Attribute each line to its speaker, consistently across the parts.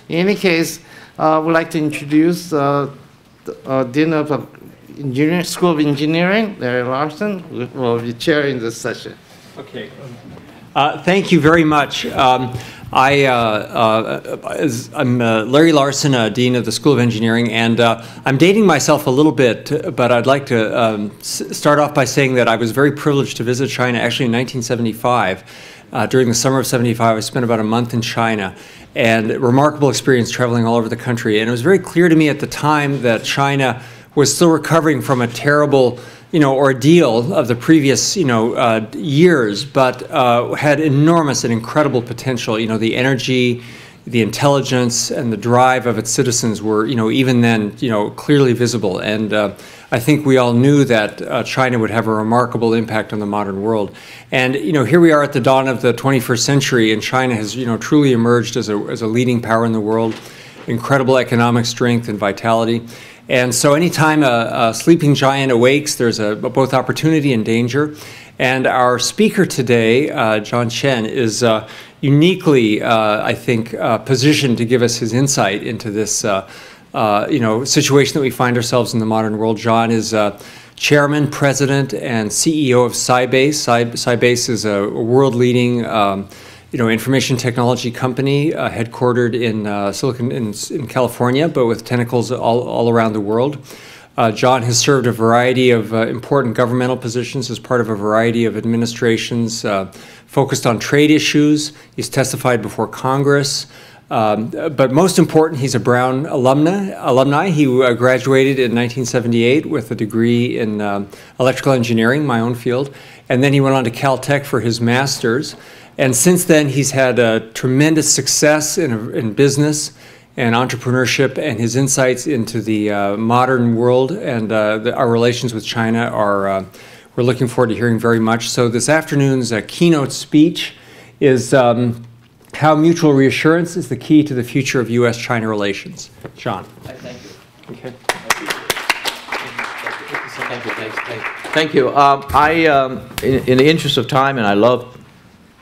Speaker 1: In any case, I would like to introduce the Dean of School of Engineering, Larry Larson, who will be chairing this session.
Speaker 2: Okay. Thank you very much. I'm Larry Larson, Dean of the School of Engineering, and I'm dating myself a little bit, but I'd like to start off by saying that I was very privileged to visit China actually in 1975. During the summer of '75, I spent about a month in China, and remarkable experience traveling all over the country. And it was very clear to me at the time that China was still recovering from a terrible ordeal of the previous, years, but had enormous and incredible potential. The energy, the intelligence, and the drive of its citizens were, even then, clearly visible. And I think we all knew that China would have a remarkable impact on the modern world. And, here we are at the dawn of the 21st century, and China has, truly emerged as a leading power in the world, incredible economic strength and vitality. And so anytime a sleeping giant awakes, there's both opportunity and danger. And our speaker today, John Chen, is uniquely, I think, positioned to give us his insight into this, situation that we find ourselves in the modern world. John is chairman, president, and CEO of Sybase. Sybase is a world-leading information technology company headquartered in in California, but with tentacles all around the world. John has served a variety of important governmental positions as part of a variety of administrations focused on trade issues. He's testified before Congress. But most important, he's a Brown alumni. He graduated in 1978 with a degree in electrical engineering, my own field, and then he went on to Caltech for his master's. And since then, he's had tremendous success in business and entrepreneurship, and his insights into the modern world and our relations with China are, we're looking forward to hearing very much. So this afternoon's keynote speech is how mutual reassurance is the key to the future of U.S. China relations. John.
Speaker 3: Thank you.
Speaker 2: Okay.
Speaker 3: Thank you. In the interest of time, and I love,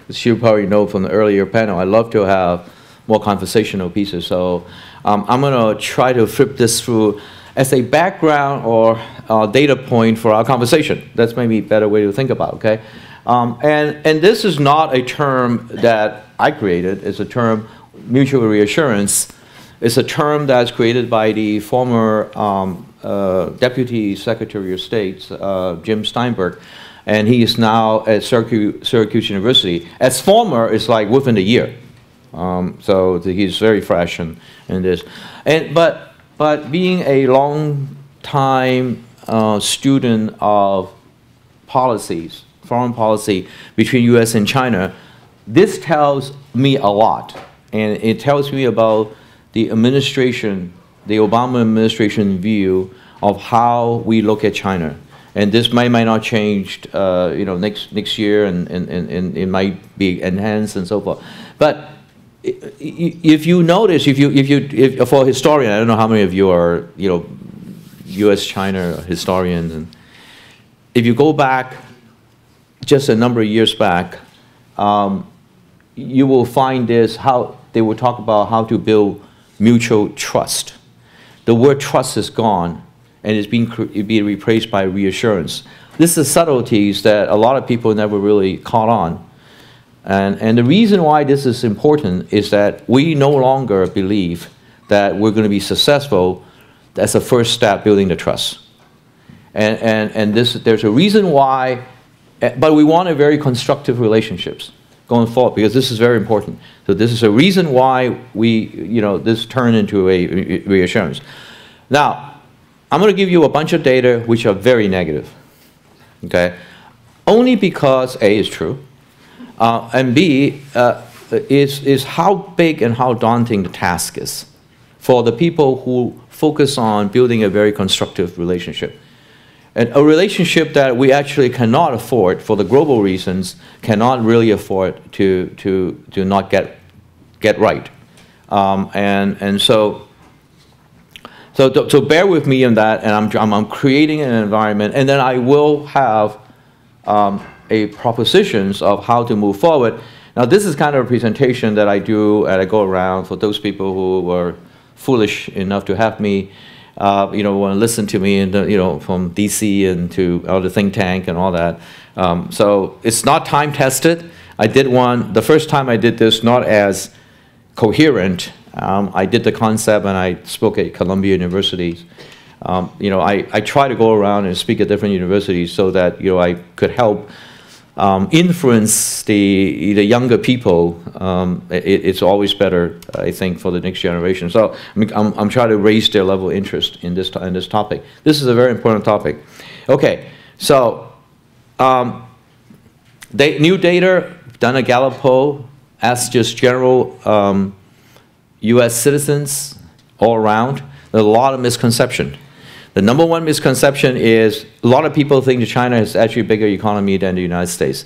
Speaker 3: as you probably know from the earlier panel, I love to have more conversational pieces. So I'm going to try to flip this through as a background or data point for our conversation. That's maybe a better way to think about it, okay? And this is not a term that I created. It's a term, mutual reassurance. It's a term that's created by the former Deputy Secretary of State, Jim Steinberg. And he is now at Syracuse University. As former, it's like within a year. So he's very fresh in this. But being a long time student of policies, foreign policy between U.S. and China, this tells me a lot. And it tells me about the administration, the Obama administration view of how we look at China. And this might not change, next year, and it might be enhanced and so forth. But if you notice, if for a historian, I don't know how many of you are, U.S. China historians, and if you go back just a number of years back, you will find this, how they will talk about how to build mutual trust. The word trust is gone, and it's being replaced by reassurance. This is subtleties that a lot of people never really caught on. And the reason why this is important is that we no longer believe that we're going to be successful. That's the first step, building the trust. And there's a reason why, but we want a very constructive relationships going forward, because this is very important. So this is a reason why this turned into a reassurance. Now, I'm going to give you a bunch of data which are very negative, okay? Only because A is true, and B is how big and how daunting the task is for the people who focus on building a very constructive relationship. And a relationship that we actually cannot afford, for the global reasons, cannot really afford to not get right. So bear with me on that, and I'm creating an environment, and then I will have a propositions of how to move forward. Now, this is kind of a presentation that I do, and I go around for those people who were foolish enough to have me, want to listen to me, and from DC and to the think tank and all that. So it's not time tested. I did one the first time I did this not as coherent. I did the concept and I spoke at Columbia University. I try to go around and speak at different universities so that I could help influence the younger people. It's always better, I think, for the next generation. So I'm trying to raise their level of interest in this topic. This is a very important topic. Okay, so new data, done a Gallup poll, asked just general U.S. citizens all around. There's a lot of misconception. The number one misconception is a lot of people think that China is actually a bigger economy than the United States.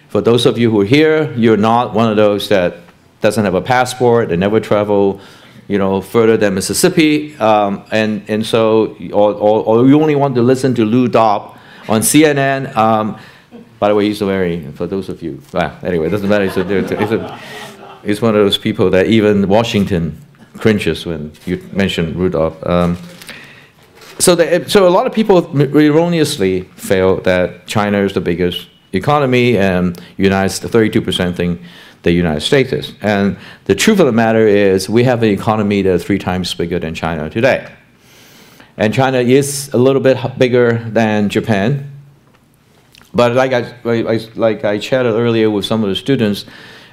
Speaker 3: For those of you who are here, you're not one of those that doesn't have a passport and never travel, further than Mississippi, and so, or you only want to listen to Lou Dobbs on CNN. By the way, he's for those of you, anyway, it doesn't matter. He's one of those people that even Washington cringes when you mention Rudolph. So a lot of people erroneously feel that China is the biggest economy, and 32% think the United States is. And the truth of the matter is we have an economy that is 3 times bigger than China today. And China is a little bit bigger than Japan. But like I chatted earlier with some of the students,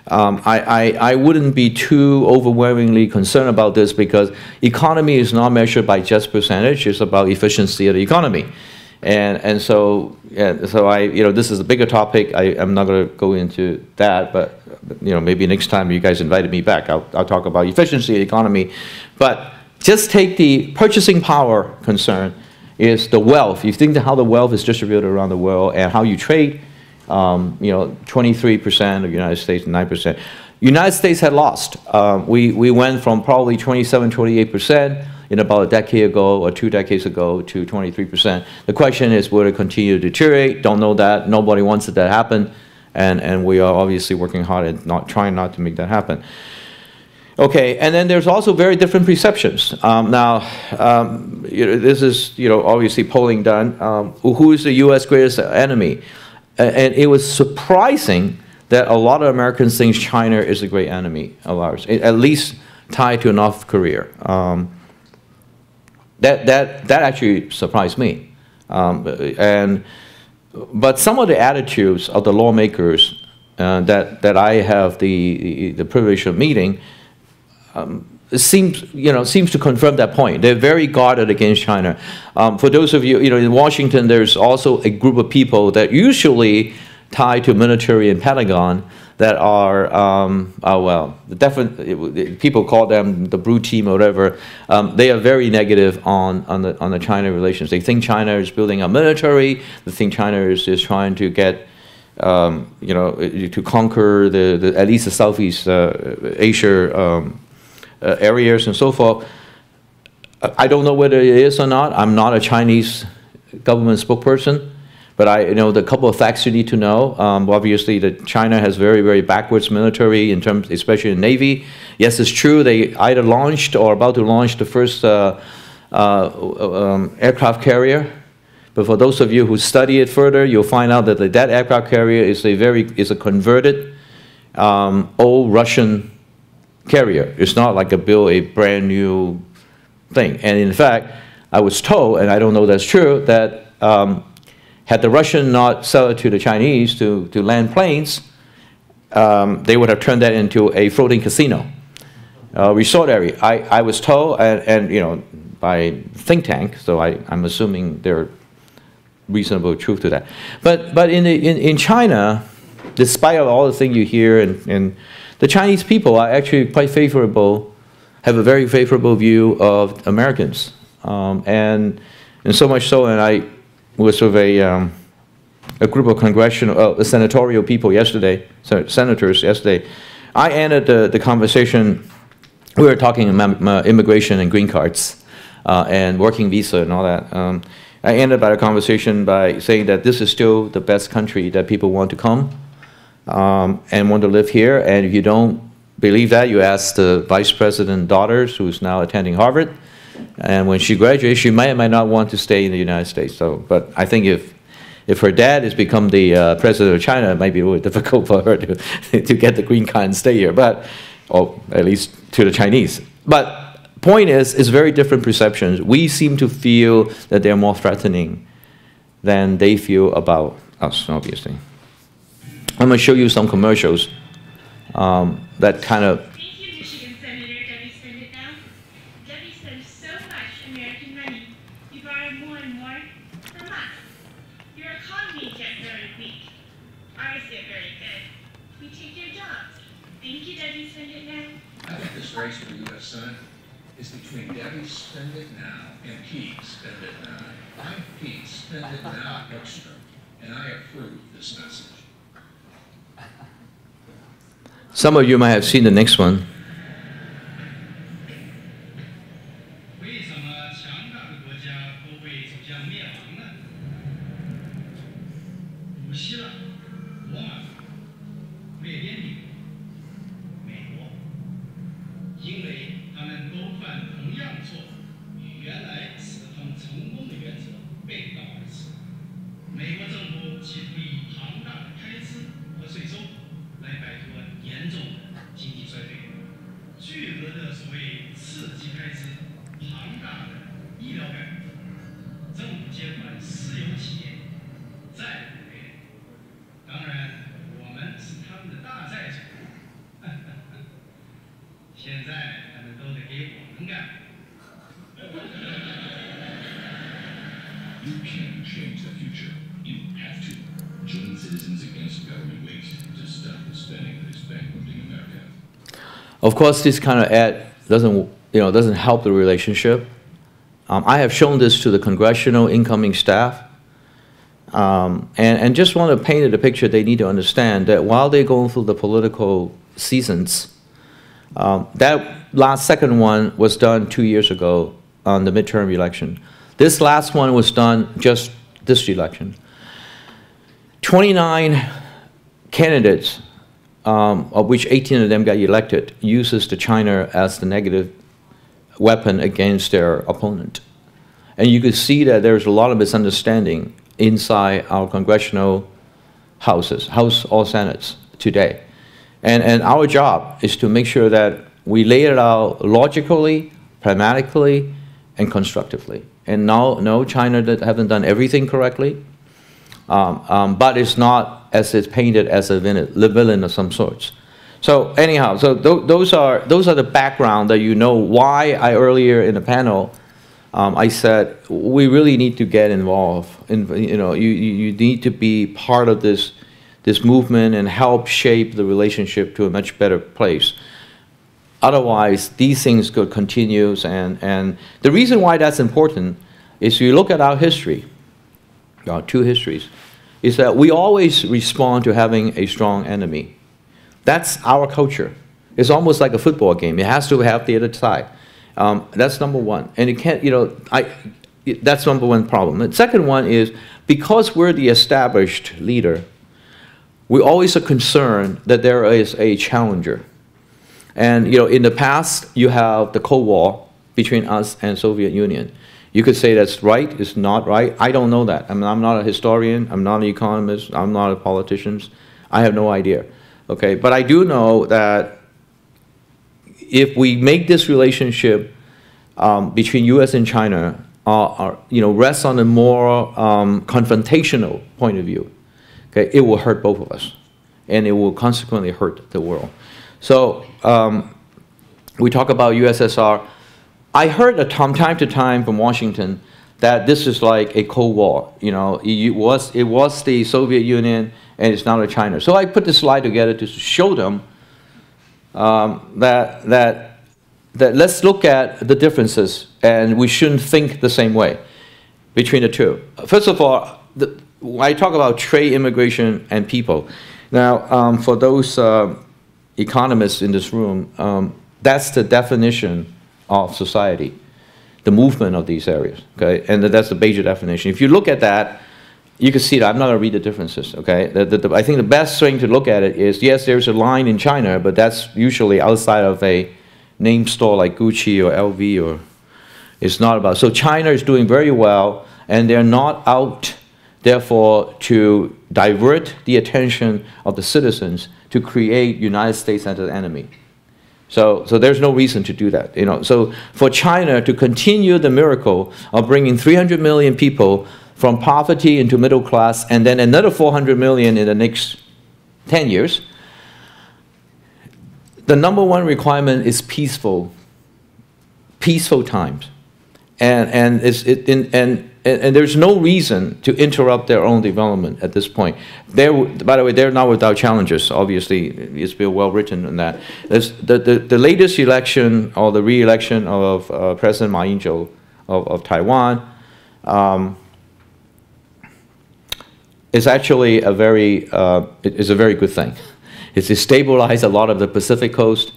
Speaker 3: I wouldn't be too overwhelmingly concerned about this because economy is not measured by just percentage, it's about efficiency of the economy. And so this is a bigger topic. I'm not going to go into that, but maybe next time you guys invited me back, I'll talk about efficiency of the economy. But just take the purchasing power concern is the wealth. You think how the wealth is distributed around the world and how you trade. 23% of the United States, 9%. United States had lost. We went from probably 27, 28% in about a decade ago or 2 decades ago to 23%. The question is, will it continue to deteriorate? Don't know that. Nobody wants it to happen, and we are obviously working hard at trying not to make that happen. Okay, and then there's also very different perceptions. This is obviously polling done. Who is the U.S. greatest enemy? And it was surprising that a lot of Americans think China is a great enemy of ours, at least tied to North Korea. That actually surprised me. But some of the attitudes of the lawmakers that I have the privilege of meeting seems to confirm that point. They're very guarded against China. For those of you, in Washington, there's also a group of people that usually tied to military and Pentagon that are, people call them the blue team or whatever. They are very negative on the China relations. They think China is building a military. They think China is trying to get, to conquer at least the Southeast Asia areas and so forth. I don't know whether it is or not. I'm not a Chinese government spokesperson, but I know the couple of facts you need to know. Obviously, China has very, very backwards military in terms, especially in Navy. Yes, it's true. They either launched or about to launch the first aircraft carrier. But for those of you who study it further, you'll find out that that aircraft carrier is a converted old Russian carrier. It's not like a brand new thing. And in fact, I was told, and I don't know that's true, that had the Russian not sell it to the Chinese to land planes, they would have turned that into a floating casino, resort area. I was told, and by think tank, so I'm assuming there's reasonable truth to that. But in China, despite all the things you hear, and the Chinese people are actually quite favorable, have a very favorable view of Americans, and so much so. And I was with a group of senatorial people yesterday, senators yesterday. I ended the conversation. We were talking about immigration and green cards and working visa and all that. I ended the conversation by saying that this is still the best country that people want to come. and want to live here. And if you don't believe that, you ask the vice president's daughters, who's now attending Harvard. And when she graduates, she might or might not want to stay in the United States. So, but I think if her dad has become the president of China, it might be really difficult for her to get the green card and stay here, but, or at least to the Chinese. But point is, it's very different perceptions. We seem to feel that they're more threatening than they feel about us, obviously. I'm going to show you some commercials that kind of.
Speaker 4: Thank you, Michigan Senator Debbie Spend It Now. Debbie spends so much American money. You borrow more and more from us. Your economy gets very weak. Ours get very good. We take your jobs. Thank you, Debbie Spend It Now.
Speaker 5: I think this race for U.S. Senate is between Debbie Spend It Now and Pete Spend It Now. I'm Pete Spend It Now Extra, and I approve this message.
Speaker 3: Some of you might have seen the next one.
Speaker 6: 为什么强大的国家都会走向灭亡呢？古希腊、罗马、瑞典帝国、美国，因为他们都犯同样错误，与原来使他们成功的原则背道而驰。美国政府企图以庞大的开支和税收来摆脱严重的经济衰退，巨额的所谓刺激开支、庞大的医疗改革、政府接管私有企业、债务累累。当然，我们是他们的大债主，现在他们都得给我们干。
Speaker 5: You can change the future. You have to. Join citizens against government waste to stop the spending that is bankrupting America.
Speaker 3: Of course, this kind of ad doesn't help the relationship. I have shown this to the congressional incoming staff, and just want to paint a picture. They need to understand that while they're going through the political seasons, that last second one was done 2 years ago on the midterm election. This last one was done just this election. 29 candidates, of which 18 of them got elected, uses the China as the negative weapon against their opponent. And you could see that there's a lot of misunderstanding inside our congressional houses, House or Senates today. And our job is to make sure that we lay it out logically, pragmatically, and constructively. And no, China haven't done everything correctly. But it's not as it's painted as a villain of some sorts. So anyhow, so those are the background that you know why I earlier in the panel I said we really need to get involved. You need to be part of this movement and help shape the relationship to a much better place. Otherwise, these things could continue. And the reason why that's important is you look at our history. Our two histories, is that we always respond to having a strong enemy. That's our culture. It's almost like a football game. It has to have the other side. That's number one. And it can't, that's number one problem. The second one is because we're the established leader, we always are concerned that there is a challenger. And in the past, you have the Cold War between us and Soviet Union. You could say that's right, it's not right. I don't know that. I'm not a historian, I'm not an economist, I'm not a politician. I have no idea. Okay, but I do know that if we make this relationship between U.S. and China rest on a more confrontational point of view, okay, it will hurt both of us, and it will consequently hurt the world. So we talk about USSR. I heard from time to time from Washington that this is like a Cold War. It was the Soviet Union and it's now China. So I put this slide together to show them that let's look at the differences, and we shouldn't think the same way between the two. First of all, I talk about trade, immigration, and people. Now, for those economists in this room, that's the definition of society, the movement of these areas, okay? And that's the major definition. If you look at that, you can see that. I'm not going to read the differences, okay? I think the best thing to look at it is, yes, there's a line in China, but that's usually outside of a name store like Gucci or LV, or it's not about. So China is doing very well, and they're not out, therefore, to divert the attention of the citizens to create United States as an enemy. So there's no reason to do that, you know. So for China to continue the miracle of bringing 300 million people from poverty into middle class, and then another 400 million in the next 10 years, the number one requirement is peaceful times. And there's no reason to interrupt their own development at this point. By the way, they're not without challenges, obviously. It's been well written on that. The latest election, or the re-election of President Ma Ying-jeou of Taiwan, is actually a very good thing. It's stabilized a lot of the Pacific coast,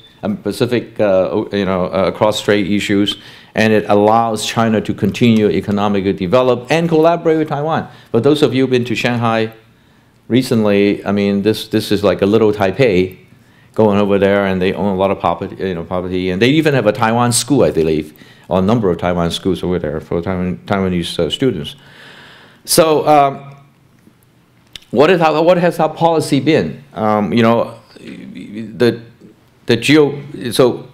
Speaker 3: cross-strait issues, and it allows China to continue economically develop and collaborate with Taiwan. But those of you who've been to Shanghai recently, I mean, this is like a little Taipei going over there, and they own a lot of property, and they even have a Taiwan school, I believe, or a number of Taiwan schools over there for Taiwanese students. So what has our policy been? So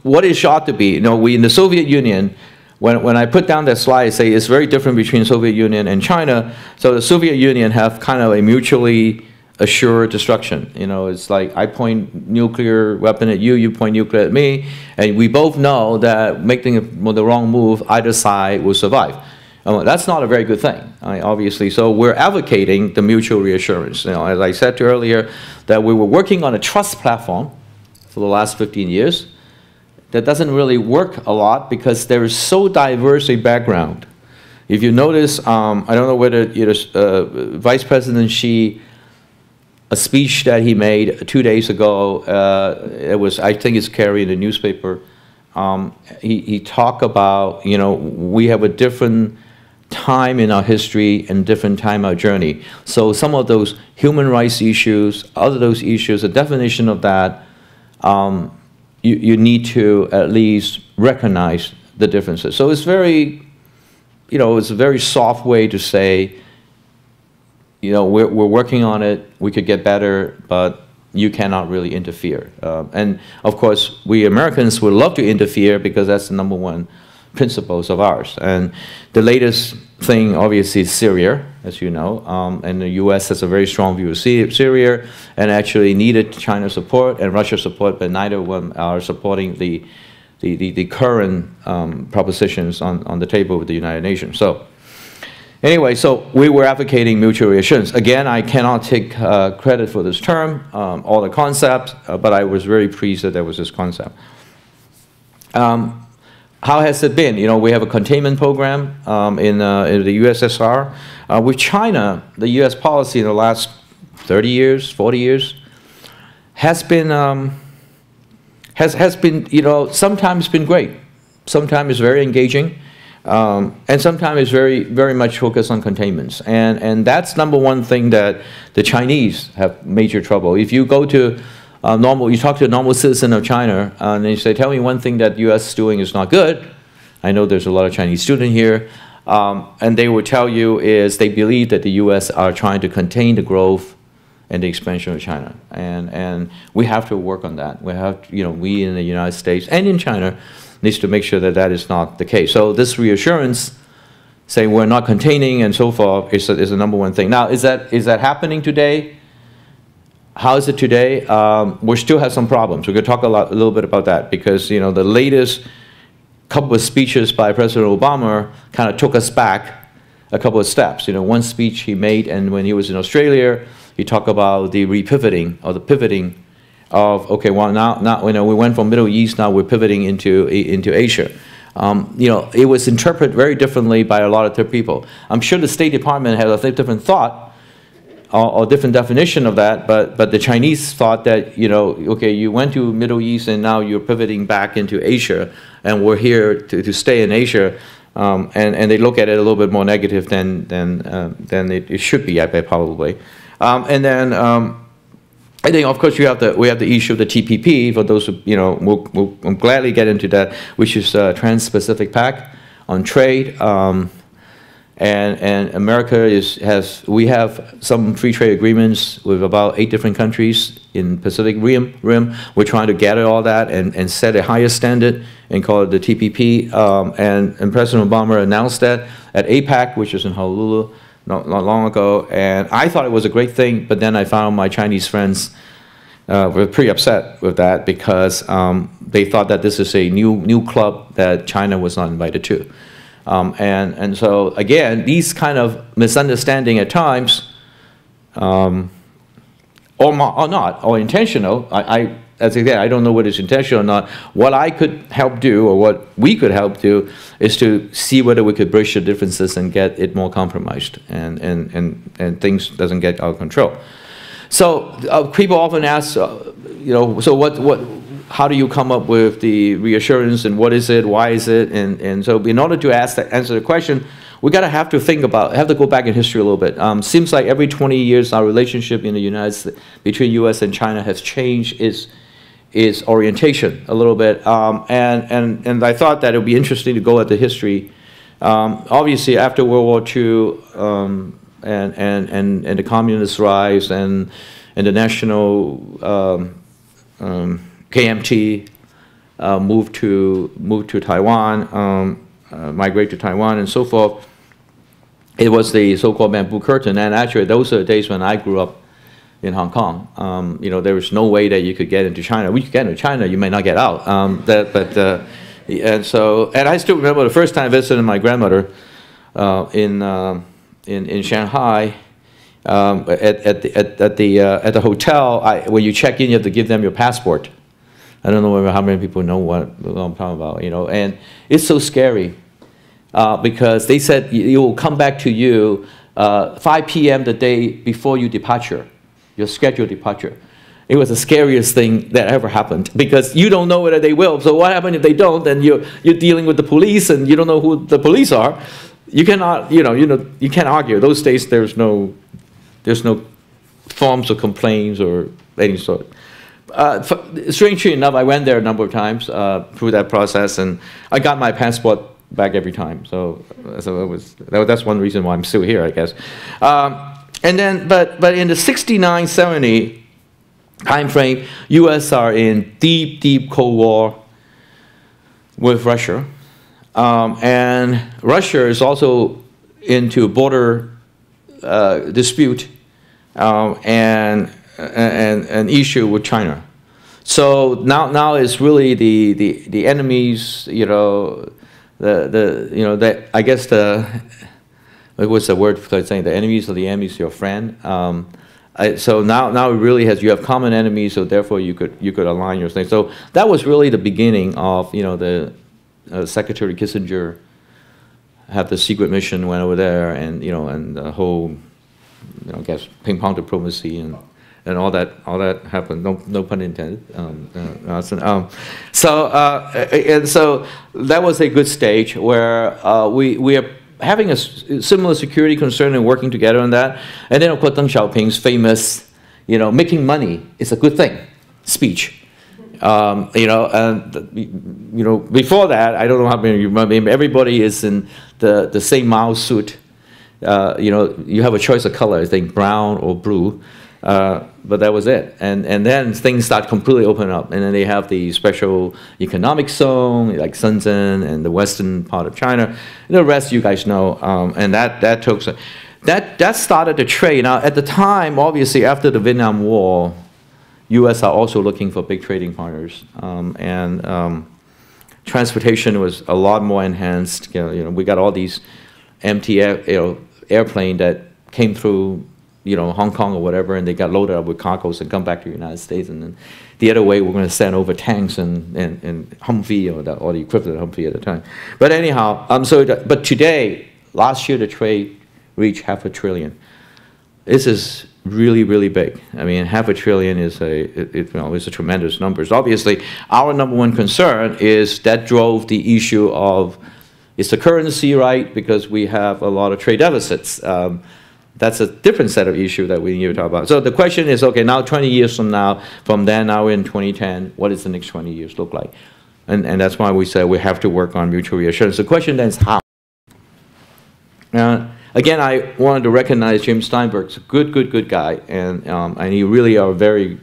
Speaker 3: what it ought to be, you know, we in the Soviet Union, when I put down that slide, I say it's very different between Soviet Union and China. So the Soviet Union have kind of a mutually assured destruction. You know, it's like I point nuclear weapon at you, you point nuclear at me, and we both know that making the wrong move, either side will survive. That's not a very good thing, obviously. So we're advocating the mutual reassurance. You know, as I said earlier, that we were working on a trust platform for the last 15 years. That doesn't really work a lot because there is so diverse a background. If you notice, I don't know whether Vice President Xi, a speech that he made 2 days ago, I think it's carried in the newspaper. He talked about, you know, we have a different time in our history and different time in our journey. So some of those human rights issues, other those issues, the definition of that, you need to at least recognize the differences. So it's very, you know, it's a very soft way to say, you know, we're working on it, we could get better, but you cannot really interfere. And of course, we Americans would love to interfere because that's the number one principles of ours. And the latest thing, obviously, is Syria, as you know, and the U.S. has a very strong view of Syria, and actually needed China's support and Russia's support, but neither of them are supporting the current propositions on the table with the United Nations. So anyway, so we were advocating mutual reassurance. Again, I cannot take credit for this term, all the concepts, but I was very pleased that there was this concept. How has it been? You know, we have a containment program in the USSR. With China, the U.S. policy in the last 30 years, 40 years, has been, you know, sometimes been great. Sometimes it's very engaging. And sometimes it's very, very much focused on containments. And that's number one thing that the Chinese have major trouble. If you go to you talk to a normal citizen of China, and they say, tell me one thing that U.S. is doing is not good. I know there's a lot of Chinese students here. And they will tell you is they believe that the U.S. are trying to contain the growth and the expansion of China. And we have to work on that. We have, you know, we in the United States and in China needs to make sure that that is not the case. So this reassurance, saying we're not containing and so forth, is the number one thing. Now, is that happening today? How is it today? We still have some problems. We're going to talk a little bit about that because, you know, the latest couple of speeches by President Obama kind of took us back a couple of steps. You know, one speech he made, and when he was in Australia, he talked about the repivoting or the pivoting of, okay, well, now you know, we went from Middle East, now we're pivoting into Asia. You know, it was interpreted very differently by a lot of people. I'm sure the State Department has a different thought or different definition of that, but the Chinese thought that, you know, okay, you went to Middle East and now you're pivoting back into Asia, and we're here to stay in Asia. and they look at it a little bit more negative than it should be, I bet, probably. And then I think, of course, we have the issue of the TPP. For those who, we'll gladly get into that, which is Trans-Pacific Pact on trade. And America we have some free trade agreements with about 8 different countries in Pacific Rim. We're trying to gather all that and set a higher standard and call it the TPP. And President Obama announced that at APEC, which is in Honolulu, not long ago. And I thought it was a great thing, but then I found my Chinese friends were pretty upset with that because they thought that this is a new club that China was not invited to. And so, again, these kind of misunderstanding at times, or not, or intentional, as I said, I don't know what is intentional or not. What I could help do, or what we could help do, is to see whether we could bridge the differences and get it more compromised, and things doesn't get out of control. So people often ask, so how do you come up with the reassurance, and what is it, why is it, and so in order to answer the question, we have to go back in history a little bit. Seems like every 20 years our relationship in the United States between U.S. and China has changed its orientation a little bit, and I thought that it would be interesting to go at the history. Obviously, after World War II, and the communist rise and the national KMT moved to Taiwan, migrate to Taiwan, and so forth. It was the so-called bamboo curtain, and actually those are the days when I grew up in Hong Kong. There was no way that you could get into China. We could get into China, you may not get out. And I still remember the first time I visited my grandmother in Shanghai. At the hotel, when you check in, you have to give them your passport. I don't know how many people know what I'm talking about, and it's so scary because they said it will come back to you 5 p.m. the day before your departure, your scheduled departure. It was the scariest thing that ever happened because you don't know whether they will. So what happens if they don't? Then you're dealing with the police, and you don't know who the police are. You cannot, you can't argue. Those days there's no forms of complaints or any sort. Strangely enough, I went there a number of times through that process, and I got my passport back every time. So that's one reason why I'm still here, I guess. And then, but in the 69, 70 time frame, U.S. are in deep Cold War with Russia, and Russia is also into border dispute and an issue with China. So now it's really the enemies, I guess what's the word for saying the enemies of the enemies of your friend. So now it really you have common enemies, so therefore you could align your things. So that was really the beginning of the Secretary Kissinger had the secret mission, went over there, and and the whole I guess ping pong diplomacy and all that happened. No pun intended. So that was a good stage where we are having a similar security concern and working together on that. And then of course Deng Xiaoping's famous, making money is a good thing speech. And before that, I don't know how many you remember. Everybody is in the same Mao suit. You have a choice of color, I think brown or blue. But that was it. And then things start completely opening up. And then they have the special economic zone, like Shenzhen and the western part of China. And the rest you guys know. And that took that started the trade. Now, at the time, obviously, after the Vietnam War, U.S. are also looking for big trading partners. Transportation was a lot more enhanced. We got all these empty airplane that came through Hong Kong or whatever, and they got loaded up with cargoes and come back to the United States. And then the other way, we're going to send over tanks and Humvee or the equivalent of Humvee at the time. But anyhow, but today, last year, the trade reached $500 billion. This is really, really big. I mean, $500 billion is a tremendous number. So obviously, our number one concern is that drove the issue of Is the currency right? Because we have a lot of trade deficits. That's a different set of issue that we need to talk about. So the question is, okay, now 20 years from now, from then, now in 2010, what does the next 20 years look like? And that's why we say we have to work on mutual reassurance. The question then is how? Again, I wanted to recognize Jim Steinberg's a good guy, and he really are very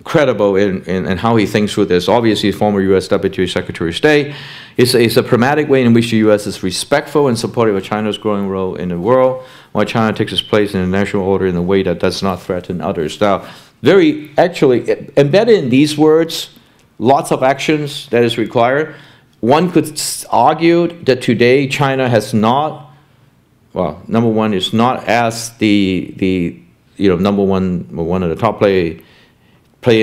Speaker 3: credible in how he thinks through this. Obviously, former U.S. Deputy Secretary of State. It's a pragmatic way in which the U.S. is respectful and supportive of China's growing role in the world, while China takes its place in the national order in a way that does not threaten others. Now, actually, embedded in these words, lots of actions that is required. One could argue that today China has not, well, number one, is not as the number one of the top player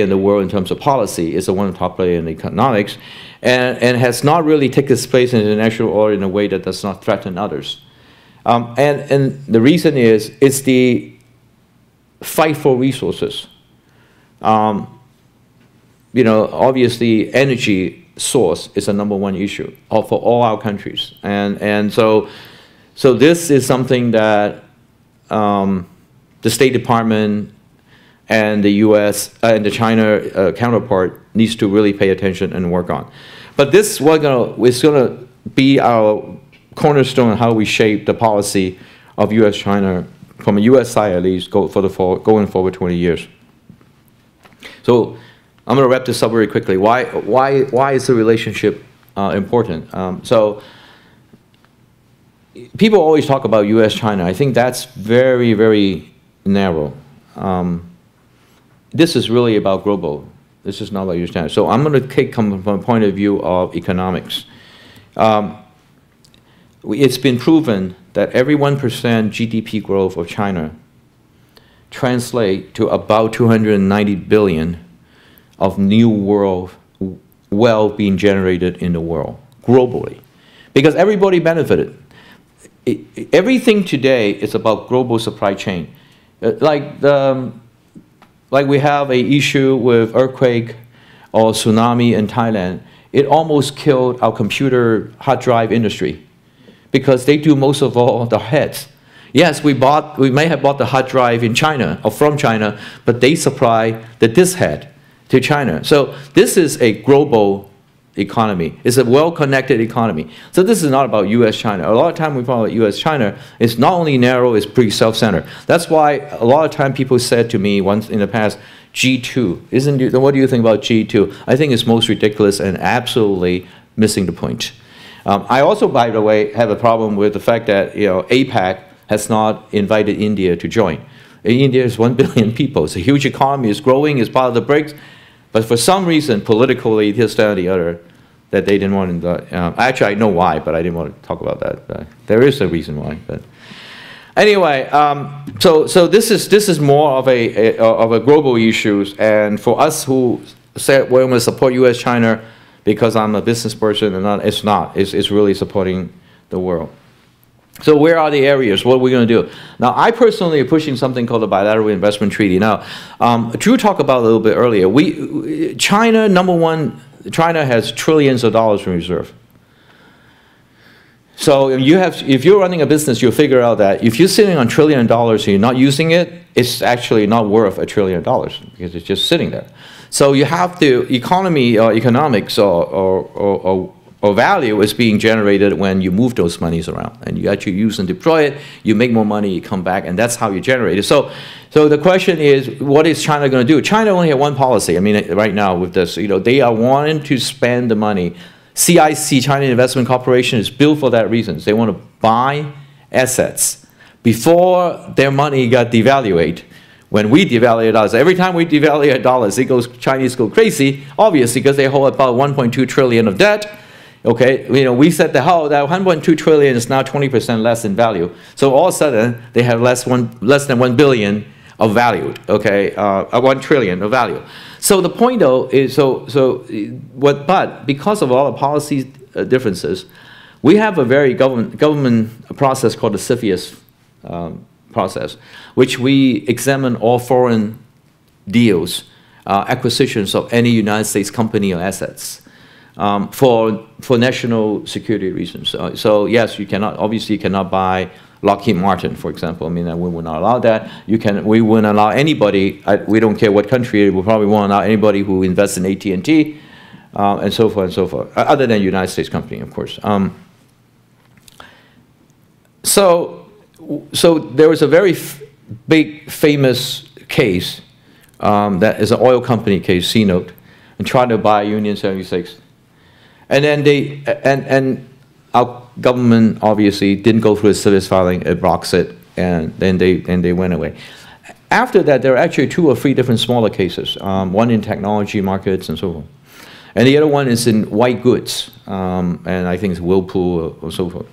Speaker 3: in the world in terms of policy. Is the one of the top player in economics, and has not really taken its place in the national order in a way that does not threaten others. And the reason is it's the fight for resources. Obviously, energy source is a number one issue for all our countries, and so this is something that the State Department and the U.S. And the China counterpart needs to really pay attention and work on. But this is going to be our cornerstone of how we shape the policy of U.S. China from a U.S. side at least going forward 20 years. So I'm going to wrap this up very quickly. Why is the relationship important? So people always talk about U.S. China. I think that's very, very narrow. This is really about global. This is not about U.S. China. So I'm going to take from a point of view of economics. It's been proven that every 1% GDP growth of China translate to about 290 billion of new world wealth being generated in the world globally, because everybody benefited. Everything today is about global supply chain. Like we have a issue with earthquake or tsunami in Thailand, it almost killed our computer hard drive industry because they do most of all the heads. Yes, we may have bought the hard drive in China or from China, but they supply the disk head to China. So this is a global economy. It's a well-connected economy. So this is not about U.S. China. A lot of time we talk about U.S. China, it's not only narrow, it's pretty self-centered. That's why a lot of time people said to me once in the past, G2, what do you think about G2? I think it's most ridiculous and absolutely missing the point. I also, by the way, have a problem with the fact that APEC has not invited India to join. India is 1 billion people. It's a huge economy. It's growing. It's part of the BRICS. But for some reason, politically, this, that, and the other, that they didn't want to. Actually, I know why, but I didn't want to talk about that. There is a reason why. But anyway, so this is more of a global issue, and for us who said we're going to support U.S. China because I'm a business person, and not. It's really supporting the world. So where are the areas? What are we going to do? Now, I personally am pushing something called the Bilateral Investment Treaty. Now, Drew talked about it a little bit earlier. China, number one, China has trillions of dollars in reserve. So if you're running a business, you'll figure out that if you're sitting on $1 trillion and you're not using it, it's actually not worth $1 trillion because it's just sitting there. So you have the economy or economics or value is being generated when you move those monies around and you actually use and deploy it, you make more money, you come back, and that's how you generate it. So the question is, what is China going to do? China only has one policy. I mean, right now with this, they are wanting to spend the money. CIC, China Investment Corporation, is built for that reason. They want to buy assets before their money got devalued. When we devalue dollars, every time we devalue dollars, Chinese go crazy, obviously, because they hold about 1.2 trillion of debt. Okay, we said that 1.2 trillion is now 20% less in value. So all of a sudden, they have less than 1 billion of value. Okay, 1 trillion of value. So the point though is, but because of all the policy differences, we have a very government process called the CFIUS process, which we examine all foreign deals, acquisitions of any United States company or assets. for national security reasons. So yes, you cannot, obviously you cannot buy Lockheed Martin, for example. I mean, we would not allow that. We wouldn't allow anybody, we don't care what country, we probably won't allow anybody who invests in AT&T, and so forth and so forth, other than United States company, of course. So there was a very big, famous case that is an oil company case, C-Note, and tried to buy Union 76. And then our government obviously didn't go through a service filing, it blocks it, and then they went away. After that, there are actually 2 or 3 different smaller cases, one in technology markets and so forth. And the other one is in white goods, and I think it's Whirlpool or so forth.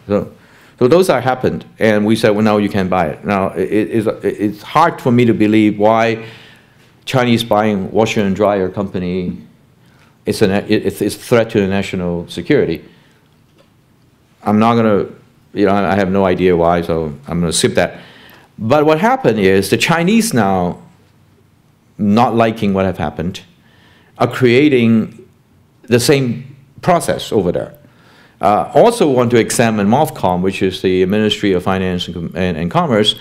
Speaker 3: So those are happened, and we said, well, no, you can't buy it. Now, it's hard for me to believe why Chinese buying washer and dryer company it's a threat to the national security. I'm not going to, I have no idea why, so I'm going to skip that. But what happened is the Chinese now, not liking what have happened, are creating the same process over there. Also want to examine MOFCOM, which is the Ministry of Finance and Commerce,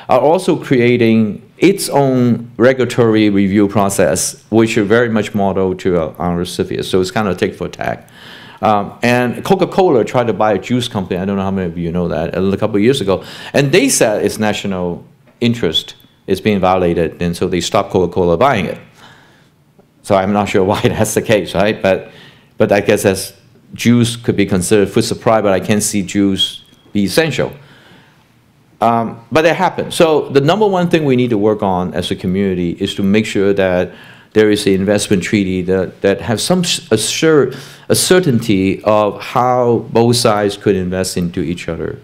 Speaker 3: are also creating its own regulatory review process, which are very much modeled to our CFIUS. So it's kind of tick for tack. And Coca-Cola tried to buy a juice company. I don't know how many of you know that, a couple of years ago. And they said its national interest is being violated, and so they stopped Coca-Cola buying it. So I'm not sure why that's the case, right? But I guess as juice could be considered food supply, but I can't see juice be essential. But it happened. So the number one thing we need to work on as a community is to make sure that there is an investment treaty that has some a certainty of how both sides could invest into each other.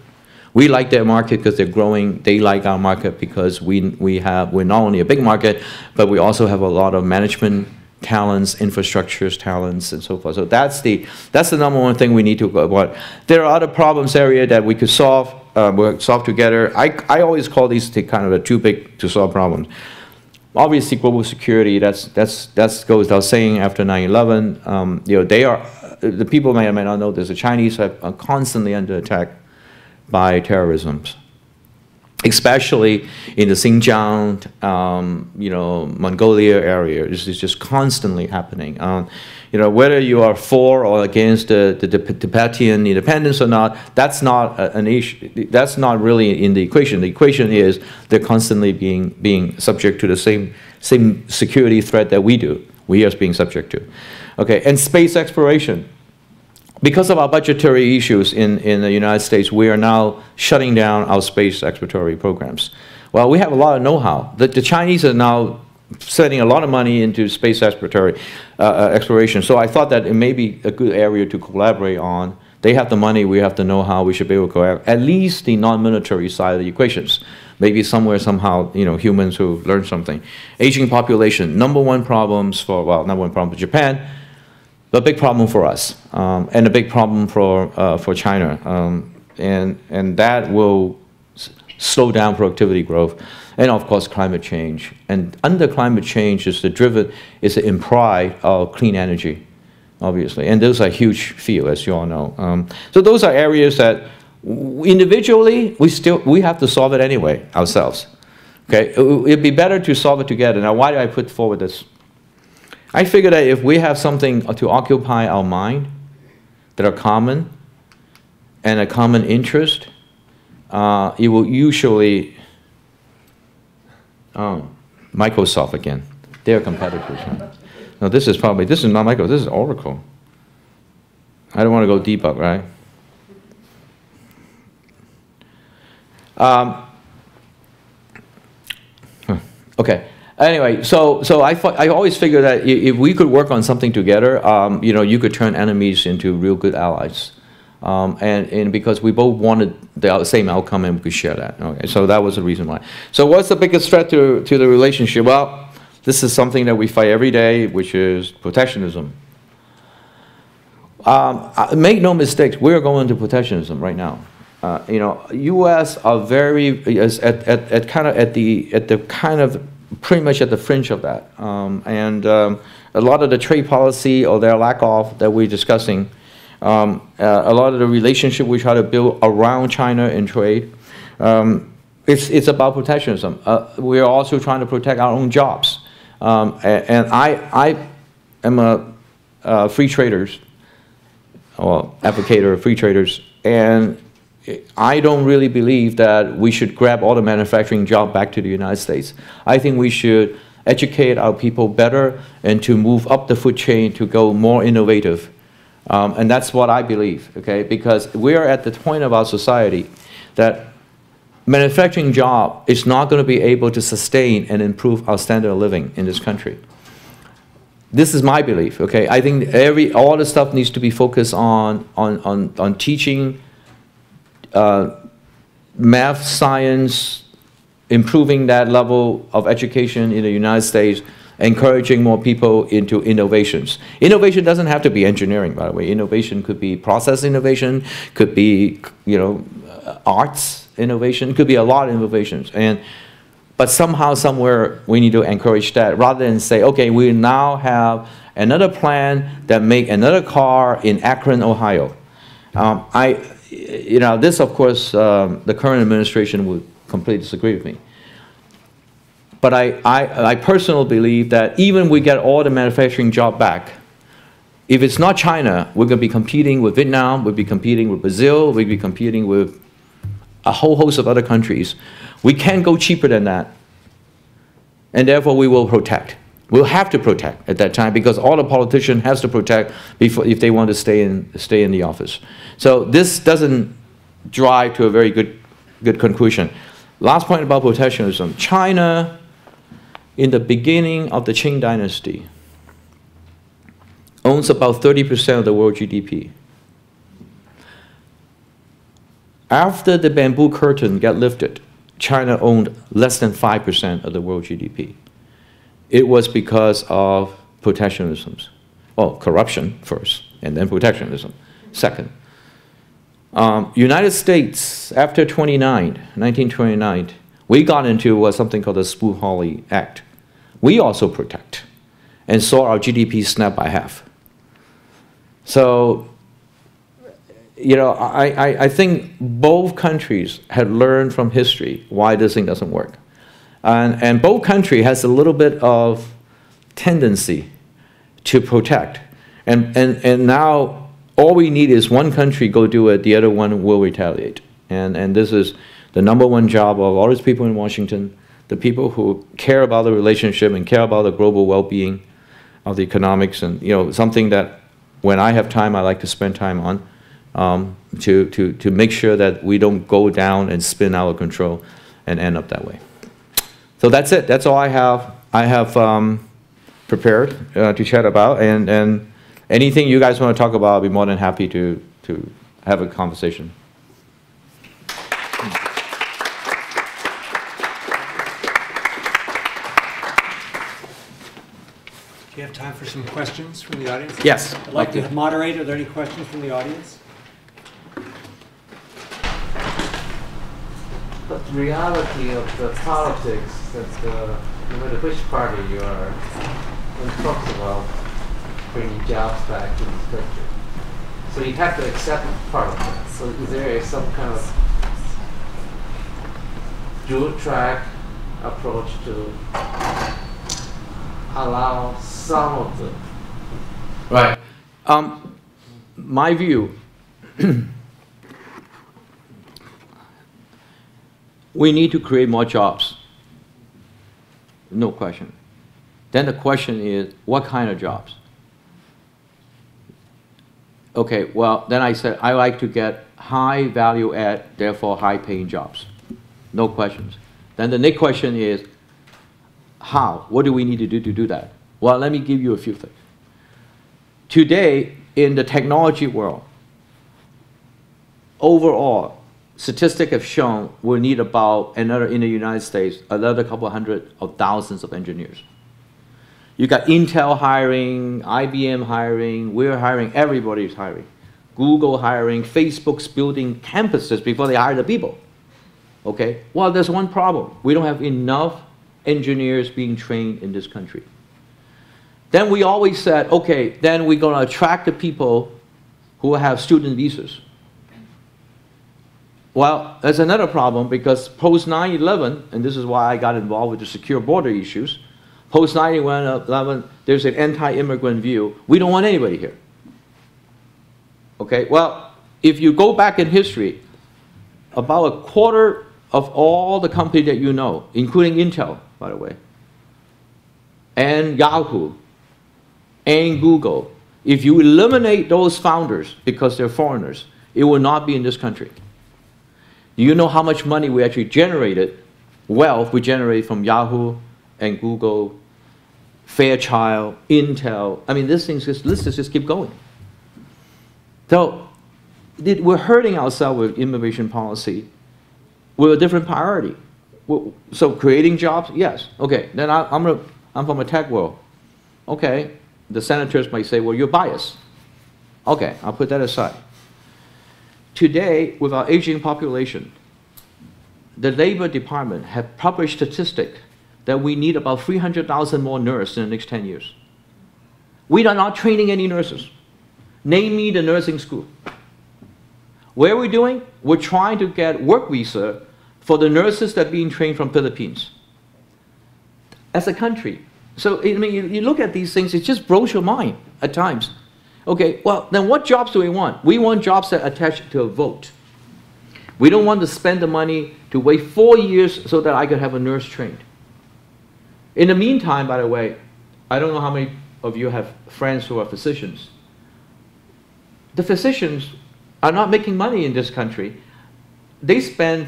Speaker 3: We like their market because they're growing. They like our market because we're not only a big market, but we also have a lot of management talents, infrastructures, talents, and so forth. So that's the number one thing we need to avoid. There are other problems area that we could solve. We'll solve together. I always call these kind of too big to solve problems. Obviously, global security. That goes without saying. After 9/11, they are the people may or may not know this. The Chinese are constantly under attack by terrorism, especially in the Xinjiang, Mongolia area. This is just constantly happening. Whether you are for or against the Tibetan independence or not, that's not an issue. That's not really in the equation. The equation is they're constantly being subject to the same security threat that we are being subject to. Okay, and space exploration. Because of our budgetary issues in the United States, we are now shutting down our space exploratory programs. Well, we have a lot of know-how. The Chinese are now setting a lot of money into space exploratory exploration. So I thought that it may be a good area to collaborate on. They have the money, we have the know-how, we should be able to collaborate. At least the non-military side of the equations. Maybe somewhere, somehow, humans who learn something. Aging population, number one problem for Japan, but big problem for us, and a big problem for China, and that will slow down productivity growth, and of course climate change. And under climate change is the implied of clean energy, obviously, and those are huge fields, as you all know. So those are areas that individually we have to solve it anyway ourselves. Okay, it'd be better to solve it together. Now, why do I put forward this? I figure that if we have something to occupy our mind that are common and a common interest, it will usually, Microsoft again, they're competitors. No, this is not Microsoft, this is Oracle. I don't want to go debug, right? Okay. Anyway, so I always figure that if we could work on something together, you could turn enemies into real good allies, and because we both wanted the same outcome and we could share that. Okay, so that was the reason why. So what's the biggest threat to the relationship? Well, this is something that we fight every day, which is protectionism. Make no mistake, we're going to protectionism right now. U.S. are very pretty much at the fringe of that, and a lot of the trade policy or their lack of that we're discussing, a lot of the relationship we try to build around China and trade, it's about protectionism. We're also trying to protect our own jobs. And I am a free traders, or advocator of free traders, and I don't really believe that we should grab all the manufacturing job back to the United States. I think we should educate our people better and to move up the food chain to go more innovative. And that's what I believe, okay? Because we're at the point of our society that manufacturing job is not going to be able to sustain and improve our standard of living in this country. This is my belief, okay? I think all the stuff needs to be focused on teaching math, science, improving that level of education in the United States, encouraging more people into innovations. Innovation doesn't have to be engineering, by the way. Innovation could be process innovation, could be, you know, arts innovation, could be a lot of innovations. But somehow, somewhere, we need to encourage that rather than say, okay, we now have another plant that make another car in Akron, Ohio. You know, this, of course, the current administration would completely disagree with me. But I personally believe that even we get all the manufacturing job back, if it's not China, we're going to be competing with Vietnam, we'll be competing with Brazil, we'll be competing with a whole host of other countries. We can't go cheaper than that. And therefore, we will protect. We'll have to protect at that time because all the politicians has to protect before, if they want to stay in the office. So this doesn't drive to a very good conclusion. Last point about protectionism. China, in the beginning of the Qing dynasty, owns about 30% of the world GDP. After the bamboo curtain got lifted, China owned less than 5% of the world GDP. It was because of protectionism. Well, corruption first, and then protectionism second. United States, after 1929, we got into something called the Smoot-Hawley Act. We also protect, and saw our GDP snap by half. So, you know, I think both countries had learned from history why this thing doesn't work. And both countries has a little bit of tendency to protect. And now all we need is one country go do it, the other one will retaliate. And this is the #1 job of all these people in Washington, the people who care about the relationship and care about the global well-being of the economics, and, you know, something that when I have time, I like to spend time on, to make sure that we don't go down and spin out of control and end up that way. So that's it. That's all I have prepared to chat about, and anything you guys want to talk about, I'll be more than happy to have a conversation.
Speaker 2: Do you have time for some questions from the audience?
Speaker 3: Yes.
Speaker 2: I'd like to moderate. Are there any questions from the audience?
Speaker 1: But the reality of the politics that no matter which party you are, when it talks about bringing jobs back to this country. So you have to accept part of that. So is there some kind of dual track approach to allow some of the...
Speaker 3: Right. My view, we need to create more jobs. No question. Then the question is, what kind of jobs? Okay, well, then I said, I like to get high value add, therefore high paying jobs. No questions. Then the next question is, how? What do we need to do that? Well, let me give you a few things. Today, in the technology world, overall, statistics have shown we'll need about another, in the United States, another couple hundred of thousands of engineers. You got Intel hiring, IBM hiring, we're hiring, everybody's hiring. Google hiring, Facebook's building campuses before they hire the people. Okay, well, there's one problem. We don't have enough engineers being trained in this country. Then we always said, okay, then we're going to attract the people who have student visas. Well, that's another problem because post 9/11, and this is why I got involved with the secure border issues, post 9/11, there's an anti-immigrant view. We don't want anybody here. Okay, well, if you go back in history, about a quarter of all the companies that you know, including Intel, by the way, and Yahoo, and Google, if you eliminate those founders because they're foreigners, it will not be in this country. Do you know how much money we actually generated, wealth we generated from Yahoo and Google, Fairchild, Intel? I mean, this list just keep going. So we're hurting ourselves with immigration policy with a different priority. So creating jobs, yes. Okay, then I'm from a tech world. Okay, the senators might say, well, you're biased. Okay, I'll put that aside. Today, with our aging population, the Labor Department have published statistics that we need about 300,000 more nurses in the next 10 years. We are not training any nurses. Name me the nursing school. What are we doing? We're trying to get work visa for the nurses that are being trained from Philippines. As a country. So, I mean, you look at these things, it just blows your mind at times. Okay, well, then what jobs do we want? We want jobs that attach to a vote. We don't want to spend the money to wait 4 years so that I could have a nurse trained. In the meantime, by the way, I don't know how many of you have friends who are physicians. The physicians are not making money in this country. They spend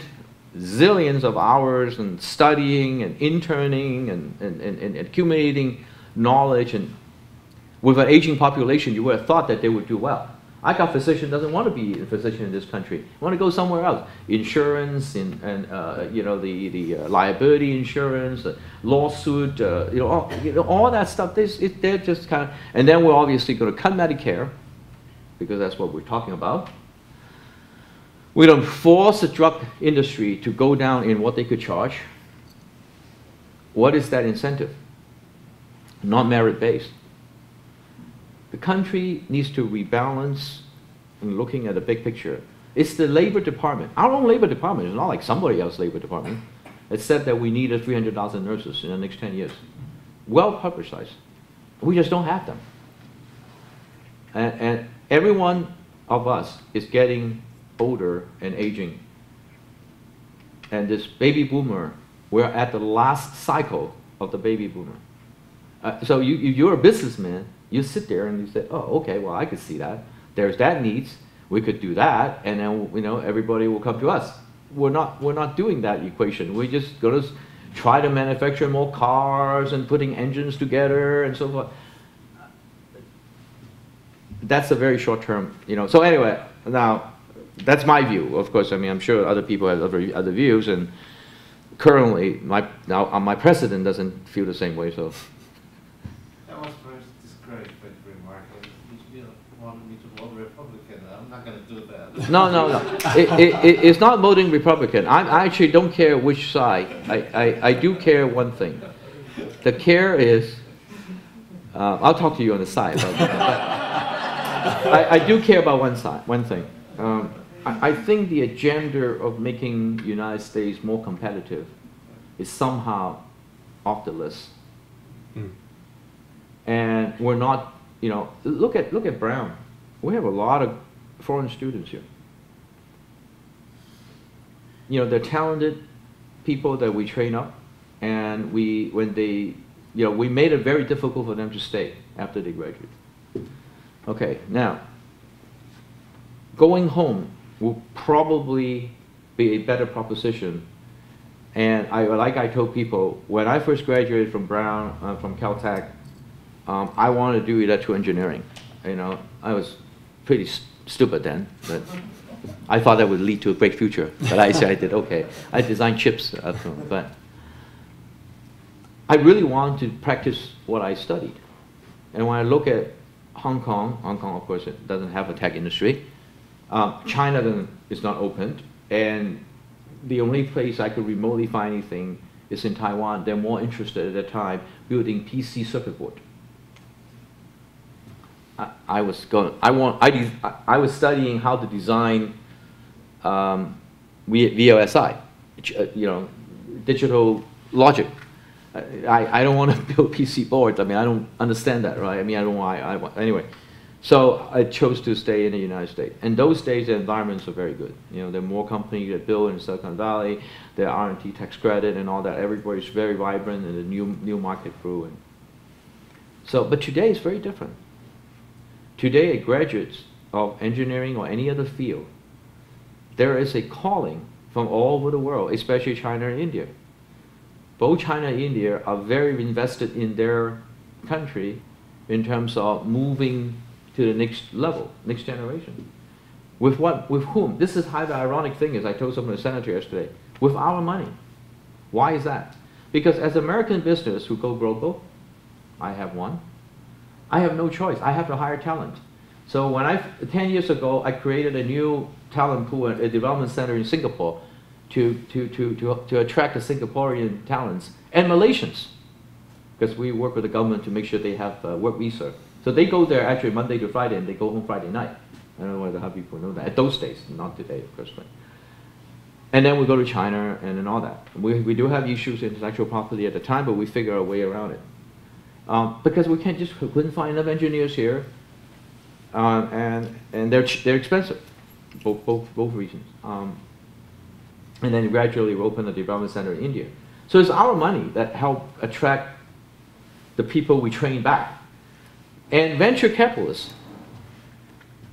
Speaker 3: zillions of hours and studying and interning and accumulating knowledge, and with an aging population, you would have thought that they would do well. I got physician doesn't want to be a physician in this country. Want to go somewhere else. Insurance and you know, the liability insurance, the lawsuit, all that stuff. They're just kind of, and then we're obviously going to cut Medicare because that's what we're talking about. We're going to force the drug industry to go down in what they could charge. What is that incentive? Not merit-based. The country needs to rebalance and looking at the big picture. It's the Labor Department. Our own Labor Department is not like somebody else's Labor Department. It said that we needed 300,000 nurses in the next 10 years. Well publicized. We just don't have them. And every one of us is getting older and aging. And this baby boomer, we're at the last cycle of the baby boomer. So you're a businessman, you sit there and you say, oh, okay, well, I could see that. There's that needs. We could do that, and then everybody will come to us. We're not doing that equation. We're just going to try to manufacture more cars and putting engines together and so forth. That's a very short term, So anyway, now that's my view. Of course, I mean, I'm sure other people have other views, and currently, my president doesn't feel the same way. So.
Speaker 1: That was first discouraged by the remark. You wanted me to vote Republican. I'm not going to do that.
Speaker 3: No. It's not voting Republican. I actually don't care which side. I do care one thing. The care is, I'll talk to you on the side. I do care about one thing. I think the agenda of making the United States more competitive is somehow off the list. And we're not, look at Brown. We have a lot of foreign students here. They're talented people that we train up, and we made it very difficult for them to stay after they graduate. Okay, now, going home will probably be a better proposition. And like I told people, when I first graduated from Brown, from Caltech, I wanted to do electrical engineering. I was pretty stupid then, but I thought that would lead to a great future. But I did okay. I designed chips, but I really wanted to practice what I studied. And when I look at Hong Kong, of course, it doesn't have a tech industry. China is not opened, and the only place I could remotely find anything is in Taiwan. They're more interested at the time building PC circuit board. I was studying how to design VLSI, digital logic. I don't want to build PC boards. I mean, I don't understand that, right? I mean, I don't know why. Anyway, so I chose to stay in the United States. And those days, the environments are very good. There are more companies that build in Silicon Valley. There are R&D tax credit and all that. Everybody's very vibrant, and the new market grew. And so, but today is very different. Today, graduates of engineering or any other field, there is a calling from all over the world, especially China and India. Both China and India are very invested in their country in terms of moving to the next level, next generation. With what? With whom? This is how the ironic thing is. I told some of the senators yesterday. With our money. Why is that? Because as American business who go global, I have one. I have no choice. I have to hire talent. So when 10 years ago, I created a new talent pool, a development center in Singapore to attract the Singaporean talents and Malaysians, because we work with the government to make sure they have work visa. So they go there actually Monday to Friday, and they go home Friday night. I don't know whether how people know that. At those days, not today, of course. But. And then we go to China and all that. We do have issues in intellectual property at the time, but we figure a way around it. Because we couldn't find enough engineers here, and they're expensive, both reasons. And then gradually we opened a development center in India. So it's our money that helped attract the people we train back. And venture capitalists,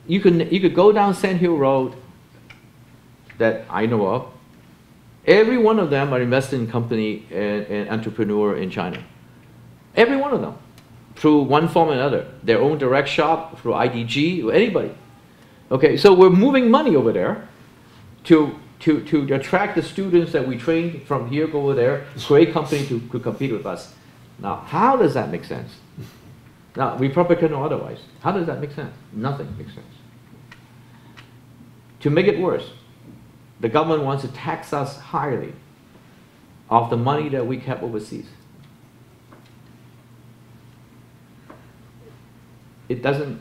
Speaker 3: you could go down Sand Hill Road that I know of. Every one of them are invested in company and entrepreneur in China. Every one of them, through one form or another, their own direct shop, through IDG, or anybody. Okay, so we're moving money over there to attract the students that we train from here, go over there, create company to compete with us. Now, how does that make sense? Now, Republican or otherwise, how does that make sense? Nothing makes sense. To make it worse, the government wants to tax us highly of the money that we kept overseas. It doesn't,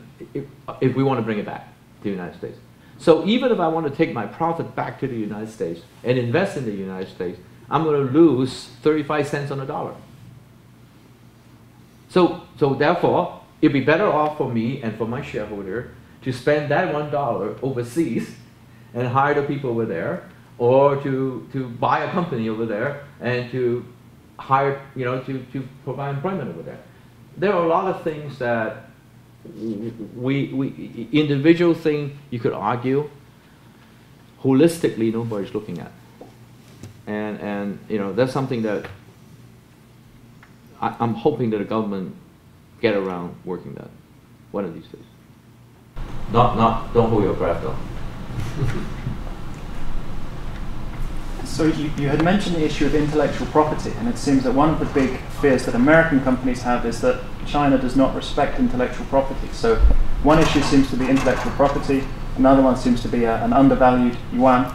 Speaker 3: if we want to bring it back to the United States. So even if I want to take my profit back to the United States and invest in the United States, I'm going to lose 35 cents on the dollar. So therefore, it'd be better off for me and for my shareholder to spend that $1 overseas and hire the people over there, or to buy a company over there and to hire, to provide employment over there. There are a lot of things that individual thing you could argue, holistically nobody's looking at. And that's something that I'm hoping that the government get around working that one of these days. Don't hold your breath though.
Speaker 7: So you had mentioned the issue of intellectual property, and it seems that one of the big fears that American companies have is that China does not respect intellectual property. So one issue seems to be intellectual property, another one seems to be an undervalued yuan.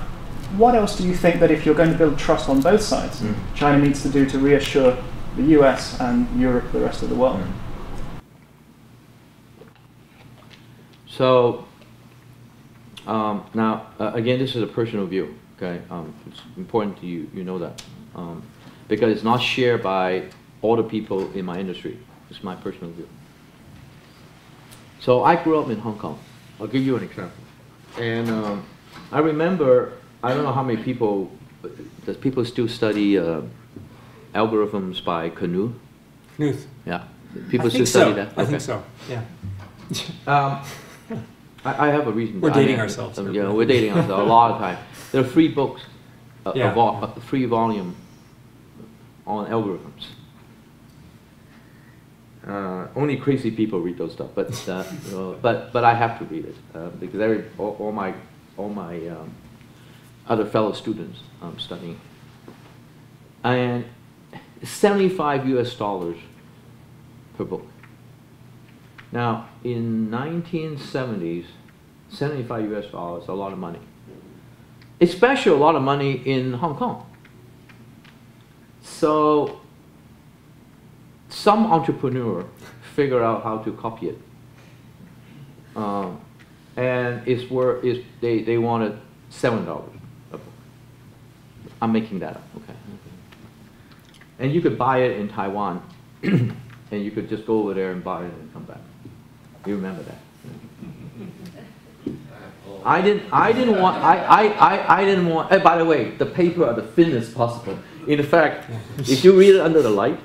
Speaker 7: What else do you think that if you're going to build trust on both sides, China needs to do to reassure the US and Europe, the rest of the world?
Speaker 3: So now, again, this is a personal view. Okay, it's important to you know that, because it's not shared by all the people in my industry. It's my personal view. So I grew up in Hong Kong. I'll give you an example. And I remember, I don't know how many people, does people still study algorithms by Knuth?
Speaker 2: Knuth.
Speaker 3: Yeah. People still study that? Okay.
Speaker 2: I think so, yeah.
Speaker 3: I have a reason.
Speaker 2: We're dating ourselves.
Speaker 3: Yeah, we're dating ourselves a lot of time. There are 3 books, a 3 volume on algorithms. Only crazy people read those stuff, but I have to read it because all my other fellow students studying, and $75 US per book. Now, in 1970s, $75 US is a lot of money. Especially a lot of money in Hong Kong. So some entrepreneur figure out how to copy it and they wanted $7. I'm making that up. Okay. And you could buy it in Taiwan, and you could just go over there and buy it and come back. You remember that? I didn't want. By the way, the paper are the thinnest possible. In fact, if you read it under the light,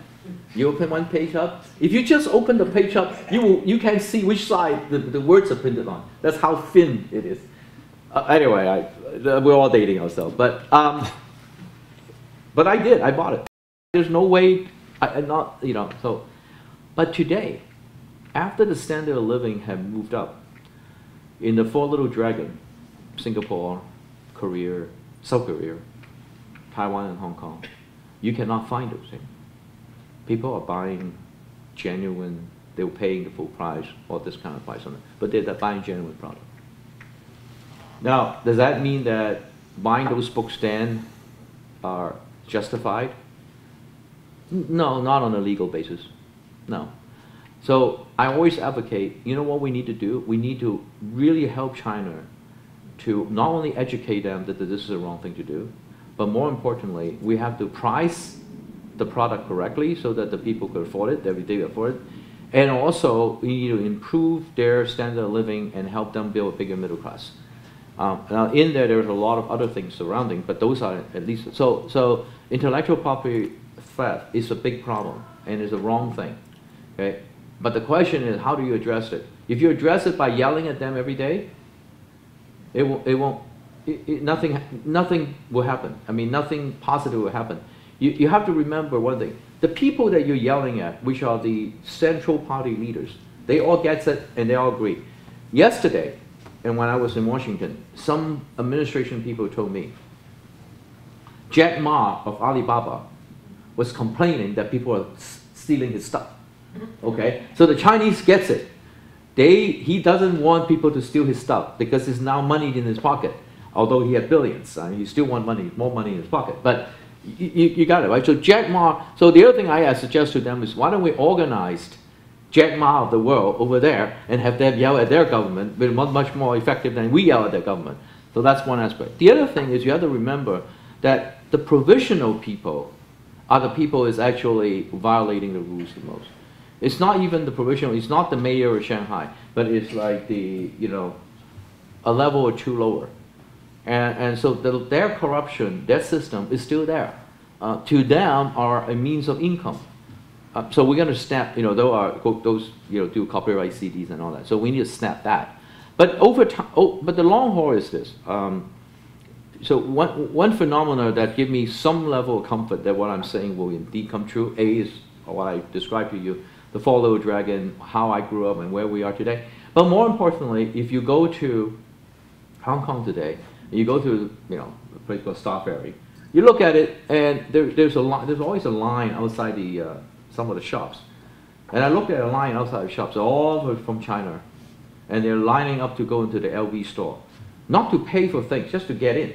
Speaker 3: you open one page up. If you just open the page up, you can see which side the words are printed on. That's how thin it is. Anyway, we're all dating ourselves, but I did. I bought it. There's no way. So. But today, after the standard of living have moved up, in the Four Little Dragon, Singapore, Korea, South Korea, Taiwan, and Hong Kong, you cannot find those things. People are buying genuine, they're paying the full price or this kind of price on it, but they're buying genuine product. Now, does that mean that buying those books then are justified? No, not on a legal basis. No. So I always advocate, you know what we need to do? We need to really help China to not only educate them that this is the wrong thing to do, but more importantly, we have to price the product correctly so that the people could afford it, that they afford it. And also, we need to improve their standard of living and help them build a bigger middle class. Now, in there's a lot of other things surrounding, but those are at least, so intellectual property theft is a big problem and is a wrong thing, okay? But the question is, how do you address it? If you address it by yelling at them every day, nothing will happen. I mean, nothing positive will happen. You have to remember one thing. The people that you're yelling at, which are the central party leaders, they all get it and they all agree. Yesterday, and when I was in Washington, some administration people told me, Jack Ma of Alibaba was complaining that people are stealing his stuff. Okay, so the Chinese gets it. He doesn't want people to steal his stuff because there's now money in his pocket. Although he had billions, he still wants money, more money in his pocket. But you got it, right? So Jack Ma. So the other thing I suggest to them is, why don't we organize Jack Ma of the world over there and have them yell at their government, but much more effective than we yell at their government. So that's one aspect. The other thing is you have to remember that the provisional people are the people is actually violating the rules the most. It's not even the provisional, it's not the mayor of Shanghai, but it's like the, a level or two lower. And so their corruption, their system is still there. To them are a means of income. So we're going to snap, those do copyright CDs and all that. So we need to snap that. But over time, but the long haul is this. So one phenomenon that gives me some level of comfort that what I'm saying will indeed come true. A is what I described to you, the Four Little Dragon, how I grew up and where we are today. But more importantly, if you go to Hong Kong today, and you go to a place called Star Ferry, you look at it, and there's always a line outside some of the shops. And I looked at a line outside the shops, all from China, and they're lining up to go into the LV store, not to pay for things, just to get in,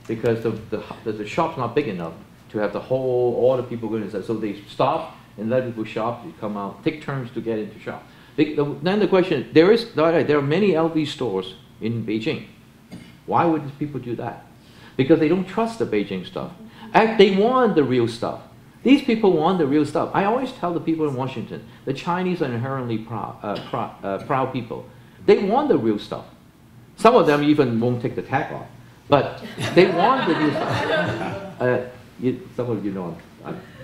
Speaker 3: because the shop's not big enough to have all the people going inside. So they stop and let people shop, they come out, take turns to get into shop. Then the question, there are many LV stores in Beijing. Why would these people do that? Because they don't trust the Beijing stuff. They want the real stuff. These people want the real stuff. I always tell the people in Washington, the Chinese are inherently proud people. They want the real stuff. Some of them even won't take the tag off, but they want the real stuff. Some of you know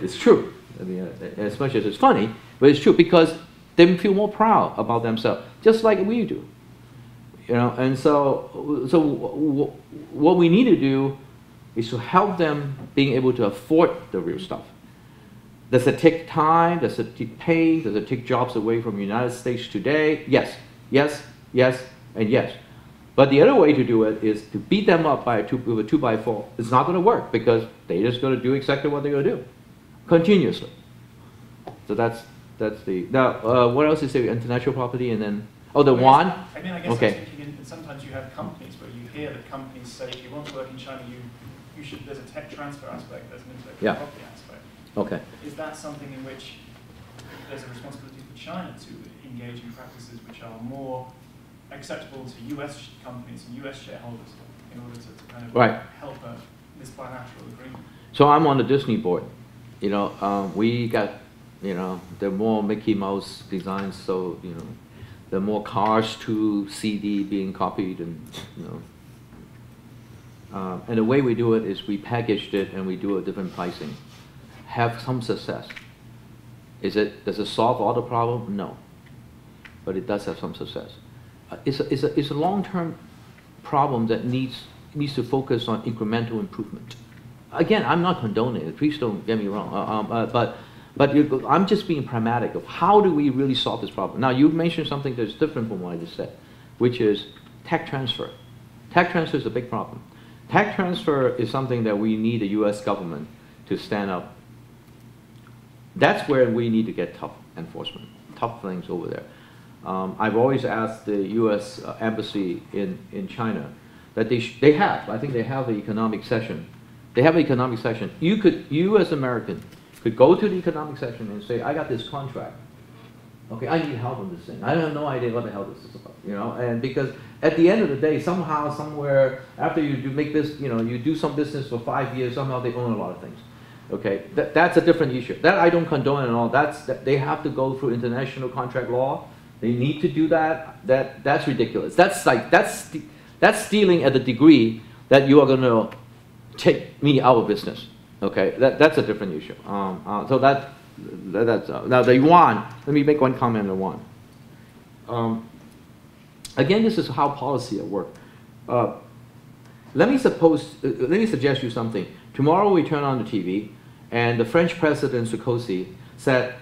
Speaker 3: it's true. I mean, as much as it's funny, but it's true because they feel more proud about themselves, just like we do. And so what we need to do is to help them being able to afford the real stuff. Does it take time? Does it take pain? Does it take jobs away from the United States today? Yes, yes, yes, and yes. But the other way to do it is to beat them up with a 2x4. It's not going to work because they're just going to do exactly what they're going to do, continuously. So that's the. Now, what else is there? Intellectual property, and then the yuan.
Speaker 7: I mean, I guess
Speaker 3: okay.
Speaker 7: I was thinking, sometimes you have companies where you hear that companies say, if you want to work in China, you should. There's a tech transfer aspect. There's an intellectual property aspect.
Speaker 3: Okay.
Speaker 7: Is that something in which there's a responsibility for China to engage in practices which are more acceptable to U.S. companies and U.S. shareholders in order to kind of help this bilateral agreement?
Speaker 3: So I'm on the Disney board. You know, we got, you know, there are more Mickey Mouse designs, so, you know, there are more Cars 2 CD being copied, and, you know. And the way we do it is we packaged it and we do a different pricing. Have some success. Does it solve all the problem? No. But it does have some success. It's a long-term problem that needs to focus on incremental improvement. Again, I'm not condoning it. Please don't get me wrong. But I'm just being pragmatic of how do we really solve this problem. Now, you mentioned something that's different from what I just said, which is tech transfer. Tech transfer is a big problem. Tech transfer is something that we need the U.S. government to stand up. That's where we need to get tough enforcement, tough things over there. I've always asked the U.S. Embassy in China that they have the economic session. They have an economic session. You as American could go to the economic session and say, I got this contract. Okay, I need help on this thing. I have no idea what the hell this is about, you know. And because at the end of the day, somehow, somewhere, after you make this, you know, you do some business for 5 years, somehow they own a lot of things. Okay, that's a different issue. That I don't condone at all. They have to go through international contract law. They need to do that. That's ridiculous. That's stealing at the degree that you are going to take me out of business. Okay, that's a different issue. So that's now the yuan. Let me make one comment on yuan. Again, this is how policy at work. Let me suggest you something. Tomorrow we turn on the TV, and the French President Sarkozy said,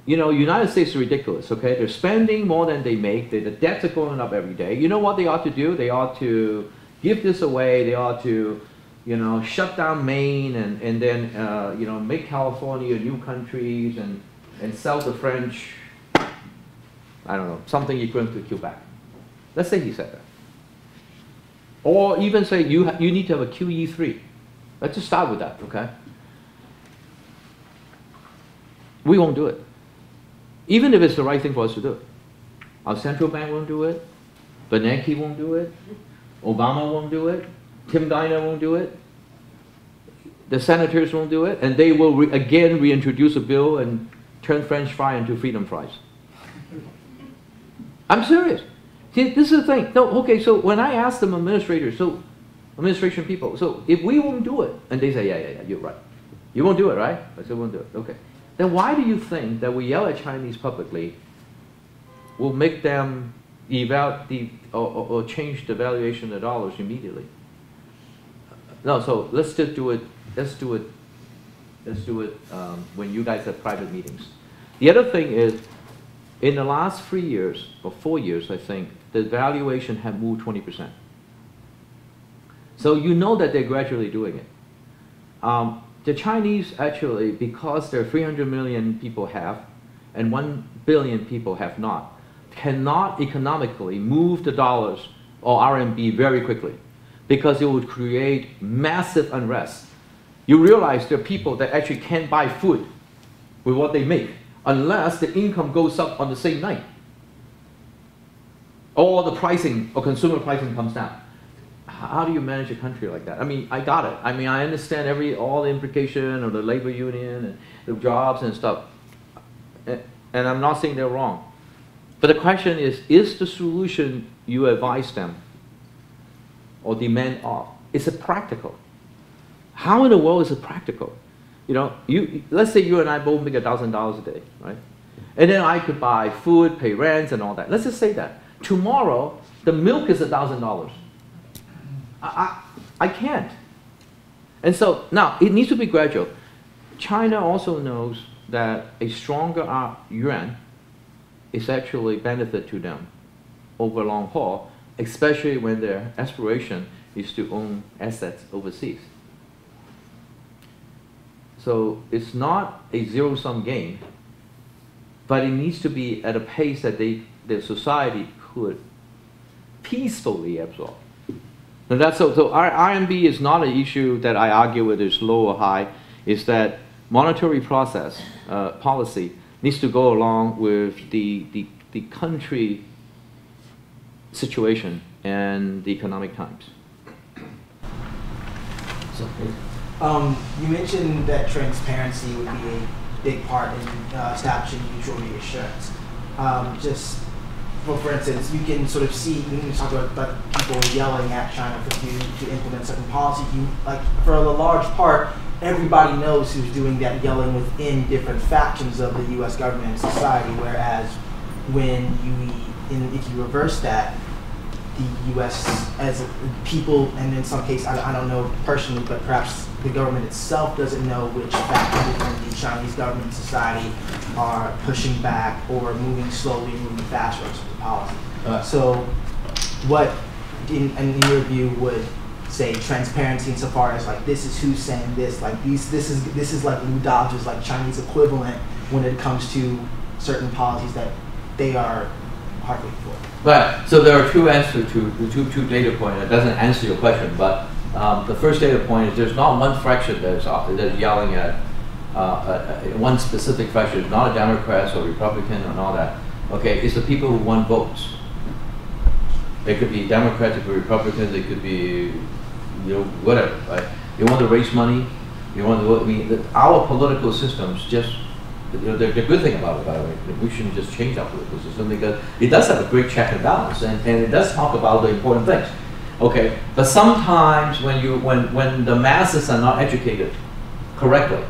Speaker 3: you know, United States is ridiculous, okay? They're spending more than they make. The debts are going up every day. You know what they ought to do? They ought to give this away. They ought to, you know, shut down Maine and then, you know, make California new countries and sell the French, I don't know, something equivalent to Quebec. Let's say he said that. Or even say you need to have a QE3. Let's just start with that, okay? We won't do it. Even if it's the right thing for us to do. Our central bank won't do it. Bernanke won't do it. Obama won't do it. Tim Geithner won't do it. The senators won't do it. And they will again reintroduce a bill and turn French fry into freedom fries. I'm serious. See, this is the thing. No, okay, so when I ask them administration people, so if we won't do it, and they say, yeah, you're right. You won't do it, right? I said, won't do it. Okay. Then why do you think that we yell at Chinese publicly will make them or change the valuation of dollars immediately? No, so let's just do it. Let's do it when you guys have private meetings. The other thing is, in the last 3 years, or 4 years, I think, the valuation have moved 20%. So you know that they're gradually doing it. The Chinese actually, because there are 300 million people have, and 1 billion people have not, cannot economically move the dollars or RMB very quickly, because it would create massive unrest. You realize there are people that actually can't buy food with what they make, unless the income goes up on the same night. Or the pricing, or consumer pricing comes down. How do you manage a country like that? I mean, I got it. I mean, I understand all the implication of the labor union and the jobs and stuff. And I'm not saying they're wrong. But the question is the solution you advise them or demand of, is it practical? How in the world is it practical? You know, let's say you and I both make $1,000 a day, right? And then I could buy food, pay rents, and all that. Let's just say that. Tomorrow, the milk is $1,000. I can't. And so, now, it needs to be gradual. China also knows that a stronger yuan is actually benefit to them over long haul, especially when their aspiration is to own assets overseas. So it's not a zero-sum game, but it needs to be at a pace that the society could peacefully absorb. And that's so our RMB is not an issue that I argue whether it's low or high. Is that monetary process policy needs to go along with the country situation and the economic times. So,
Speaker 8: you mentioned that transparency would be a big part in establishing mutual reassurance. Just, well, for instance, you can sort of see, when you talk about people yelling at China to implement certain policies, like for a large part, everybody knows who's doing that yelling within different factions of the U.S. government and society, whereas if you reverse that, the U.S. as people, and in some cases, I don't know personally, but perhaps the government itself doesn't know which factors within the Chinese government and society are pushing back or moving slowly, moving faster on certain policies. So what, in your view, would say transparency insofar as like this is who's saying this, like this is like Lou Dodge's like Chinese equivalent when it comes to certain policies that they are hardly for.
Speaker 3: Right. So there are two answers to two data points. It doesn't answer your question, but the first data point is there's not one fraction that's yelling at one specific fraction. It's not a Democrat or Republican and all that. Okay, it's the people who won votes. They could be Democrats, they could be Republicans, they could be, whatever. Right? They want to raise money. They want to. I mean, our political systems just. The good thing about it, by the way, we shouldn't just change our political system because it does have a great check and balance, and it does talk about the important things. Okay, but sometimes when the masses are not educated correctly,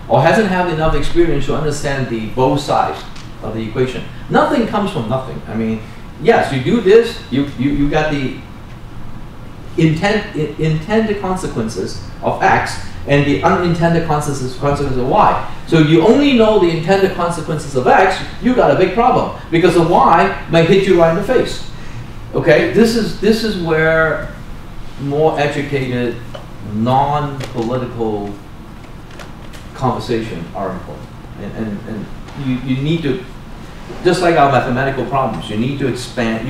Speaker 3: or hasn't had enough experience to understand the both sides of the equation, nothing comes from nothing. I mean, yes, you do this, you got the intended consequences of X, and the unintended consequences of Y. So you only know the intended consequences of X, you got a big problem because the Y may hit you right in the face. Okay, this is where more educated, non-political conversation are important, and you need to, just like our mathematical problems, you need to expand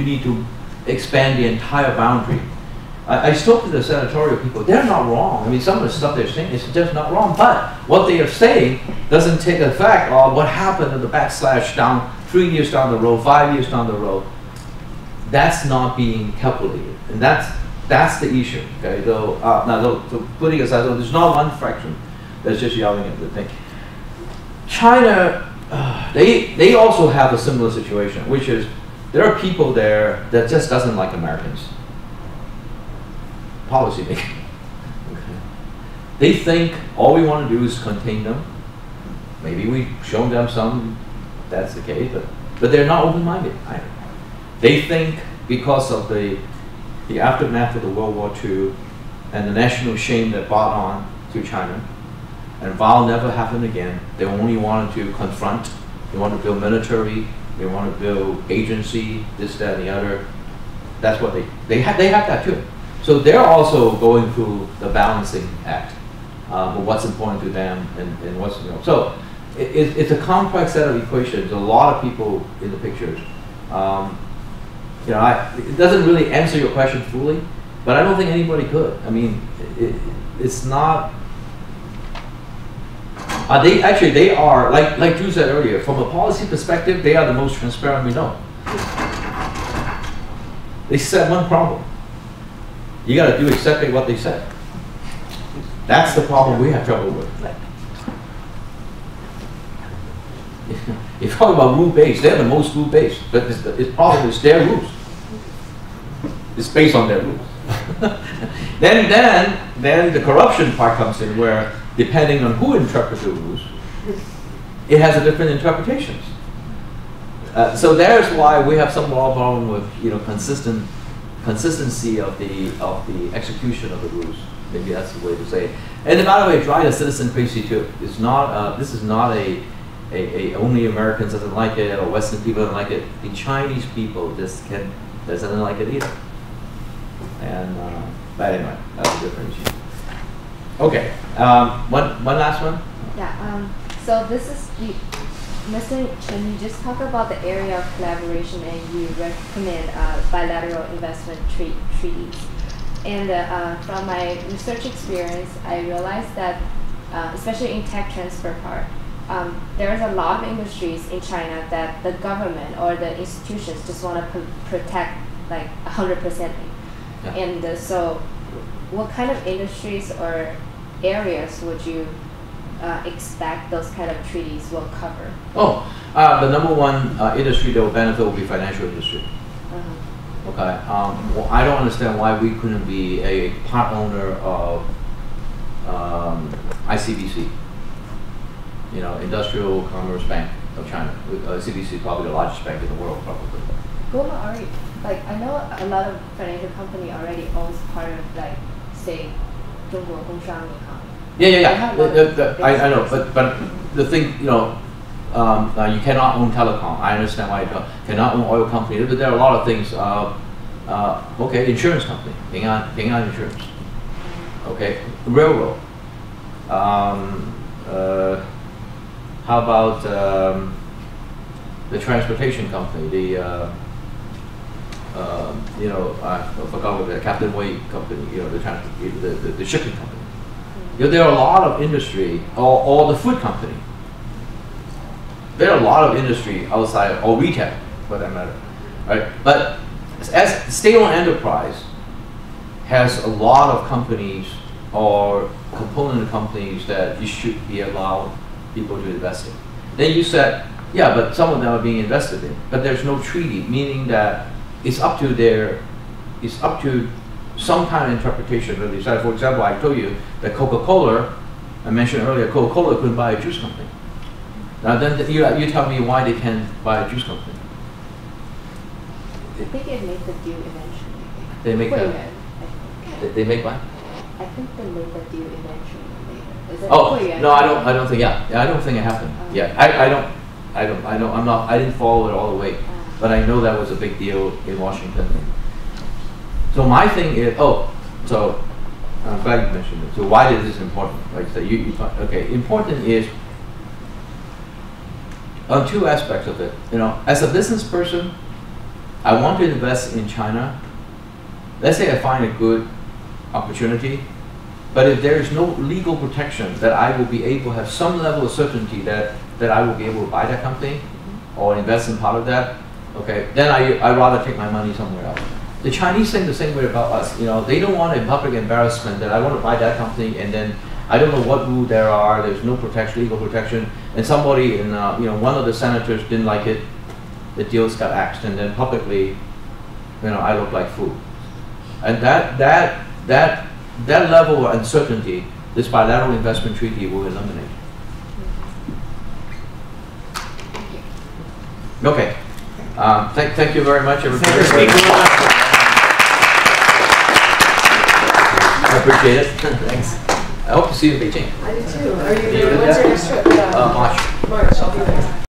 Speaker 3: the entire boundary. I spoke to the senatorial people. They're not wrong. I mean, some of the stuff they're saying is just not wrong. But what they are saying doesn't take effect on what happened in the backslash down 3 years down the road, 5 years down the road. That's not being calculated, and that's the issue. Okay. So putting aside, so there's not one fraction that's just yelling at the thing. China, they also have a similar situation, which is there are people there that just doesn't like Americans. Policy making. Okay. They think all we want to do is contain them. Maybe we've shown them some, that's the case, but they're not open-minded either. They think because of the aftermath of the World War II and the national shame that brought on to China, and vow never happen again, they only wanted to confront, they want to build military, they want to build agency, this, that, and the other. That's what they have that too. So they're also going through the balancing act of what's important to them and what's, So it's a complex set of equations. A lot of people in the pictures. It doesn't really answer your question fully, but I don't think anybody could. I mean, it's not. They are, like Drew said earlier, from a policy perspective, they are the most transparent we know. They said one problem. You got to do exactly what they said. That's the problem we have trouble with. If you talk about rule-based, they're the most rule-based, but the problem is their rules. It's based on their rules. Then the corruption part comes in, where depending on who interprets the rules, it has a different interpretations. So there's why we have some problem with consistency of the execution of the rules. Maybe that's the way to say it. And by the way, drive a citizen crazy too. It's not. This is not a only Americans doesn't like it or Western people don't like it. The Chinese people doesn't like it either. And but anyway, that's a different issue. Okay, one last one.
Speaker 9: Yeah. So this is Mr. Chen, you just talked about the area of collaboration and you recommend bilateral investment treaties. And from my research experience, I realized that, especially in tech transfer part, there's a lot of industries in China that the government or the institutions just want to protect like 100%.
Speaker 3: Yeah.
Speaker 9: And so, what kind of industries or areas would you expect those kind of treaties will cover?
Speaker 3: Oh, the number one industry that will benefit will be financial industry. Okay. Well, I don't understand why we couldn't be a part owner of ICBC, you know, Industrial Commerce Bank of China. ICBC is probably the largest bank in the world, probably.
Speaker 9: Goma already, like I know a lot of financial company already owns part of like, say, 中国工商银行.
Speaker 3: Yeah. I know, but the thing, you know, you cannot own telecom. I understand why you cannot own oil company, but there are a lot of things. Okay, insurance company, Ping An Insurance. Okay, railroad. How about the transportation company? The you know, I forgot what the Captain Wei company. You know, the shipping company. You know, there are a lot of industry, or the food company. There are a lot of industry outside, or retail, for that matter, right? But as state-owned enterprise has a lot of companies or component companies that you should be allowed people to invest in. Then you said, yeah, but some of them are being invested in, but there's no treaty, meaning that it's up to some kind of interpretation. Really. So, for example, I told you that Coca-Cola, I mentioned earlier, Coca-Cola couldn't buy a juice company. Now then, you tell me why they can't buy a juice company.
Speaker 9: I think it made the deal eventually.
Speaker 3: They make They make what?
Speaker 9: I think they made the deal eventually later. Is it
Speaker 3: No, I don't think. Yeah, I don't think it happened. Yeah, I didn't follow it all the way, but I know that was a big deal in Washington. So my thing is, so I'm glad you mentioned it. So why is this important? Like so okay, important is on two aspects of it. You know, as a business person, I want to invest in China. Let's say I find a good opportunity, but if there is no legal protection that I will be able to have some level of certainty that I will be able to buy that company or invest in part of that, okay, then I'd rather take my money somewhere else. The Chinese think the same way about us. You know, they don't want a public embarrassment that I want to buy that company and then I don't know what rule there are. There's no protection, legal protection, and somebody in you know, one of the senators didn't like it. The deals got axed, and then publicly, you know, I look like fool. And that level of uncertainty, this bilateral investment treaty will eliminate. Okay. Thank you very much, everybody. I appreciate it. Thanks. I hope to see you in Beijing.
Speaker 10: I do too. What's your next trip?
Speaker 3: March.
Speaker 10: March, I'll be there.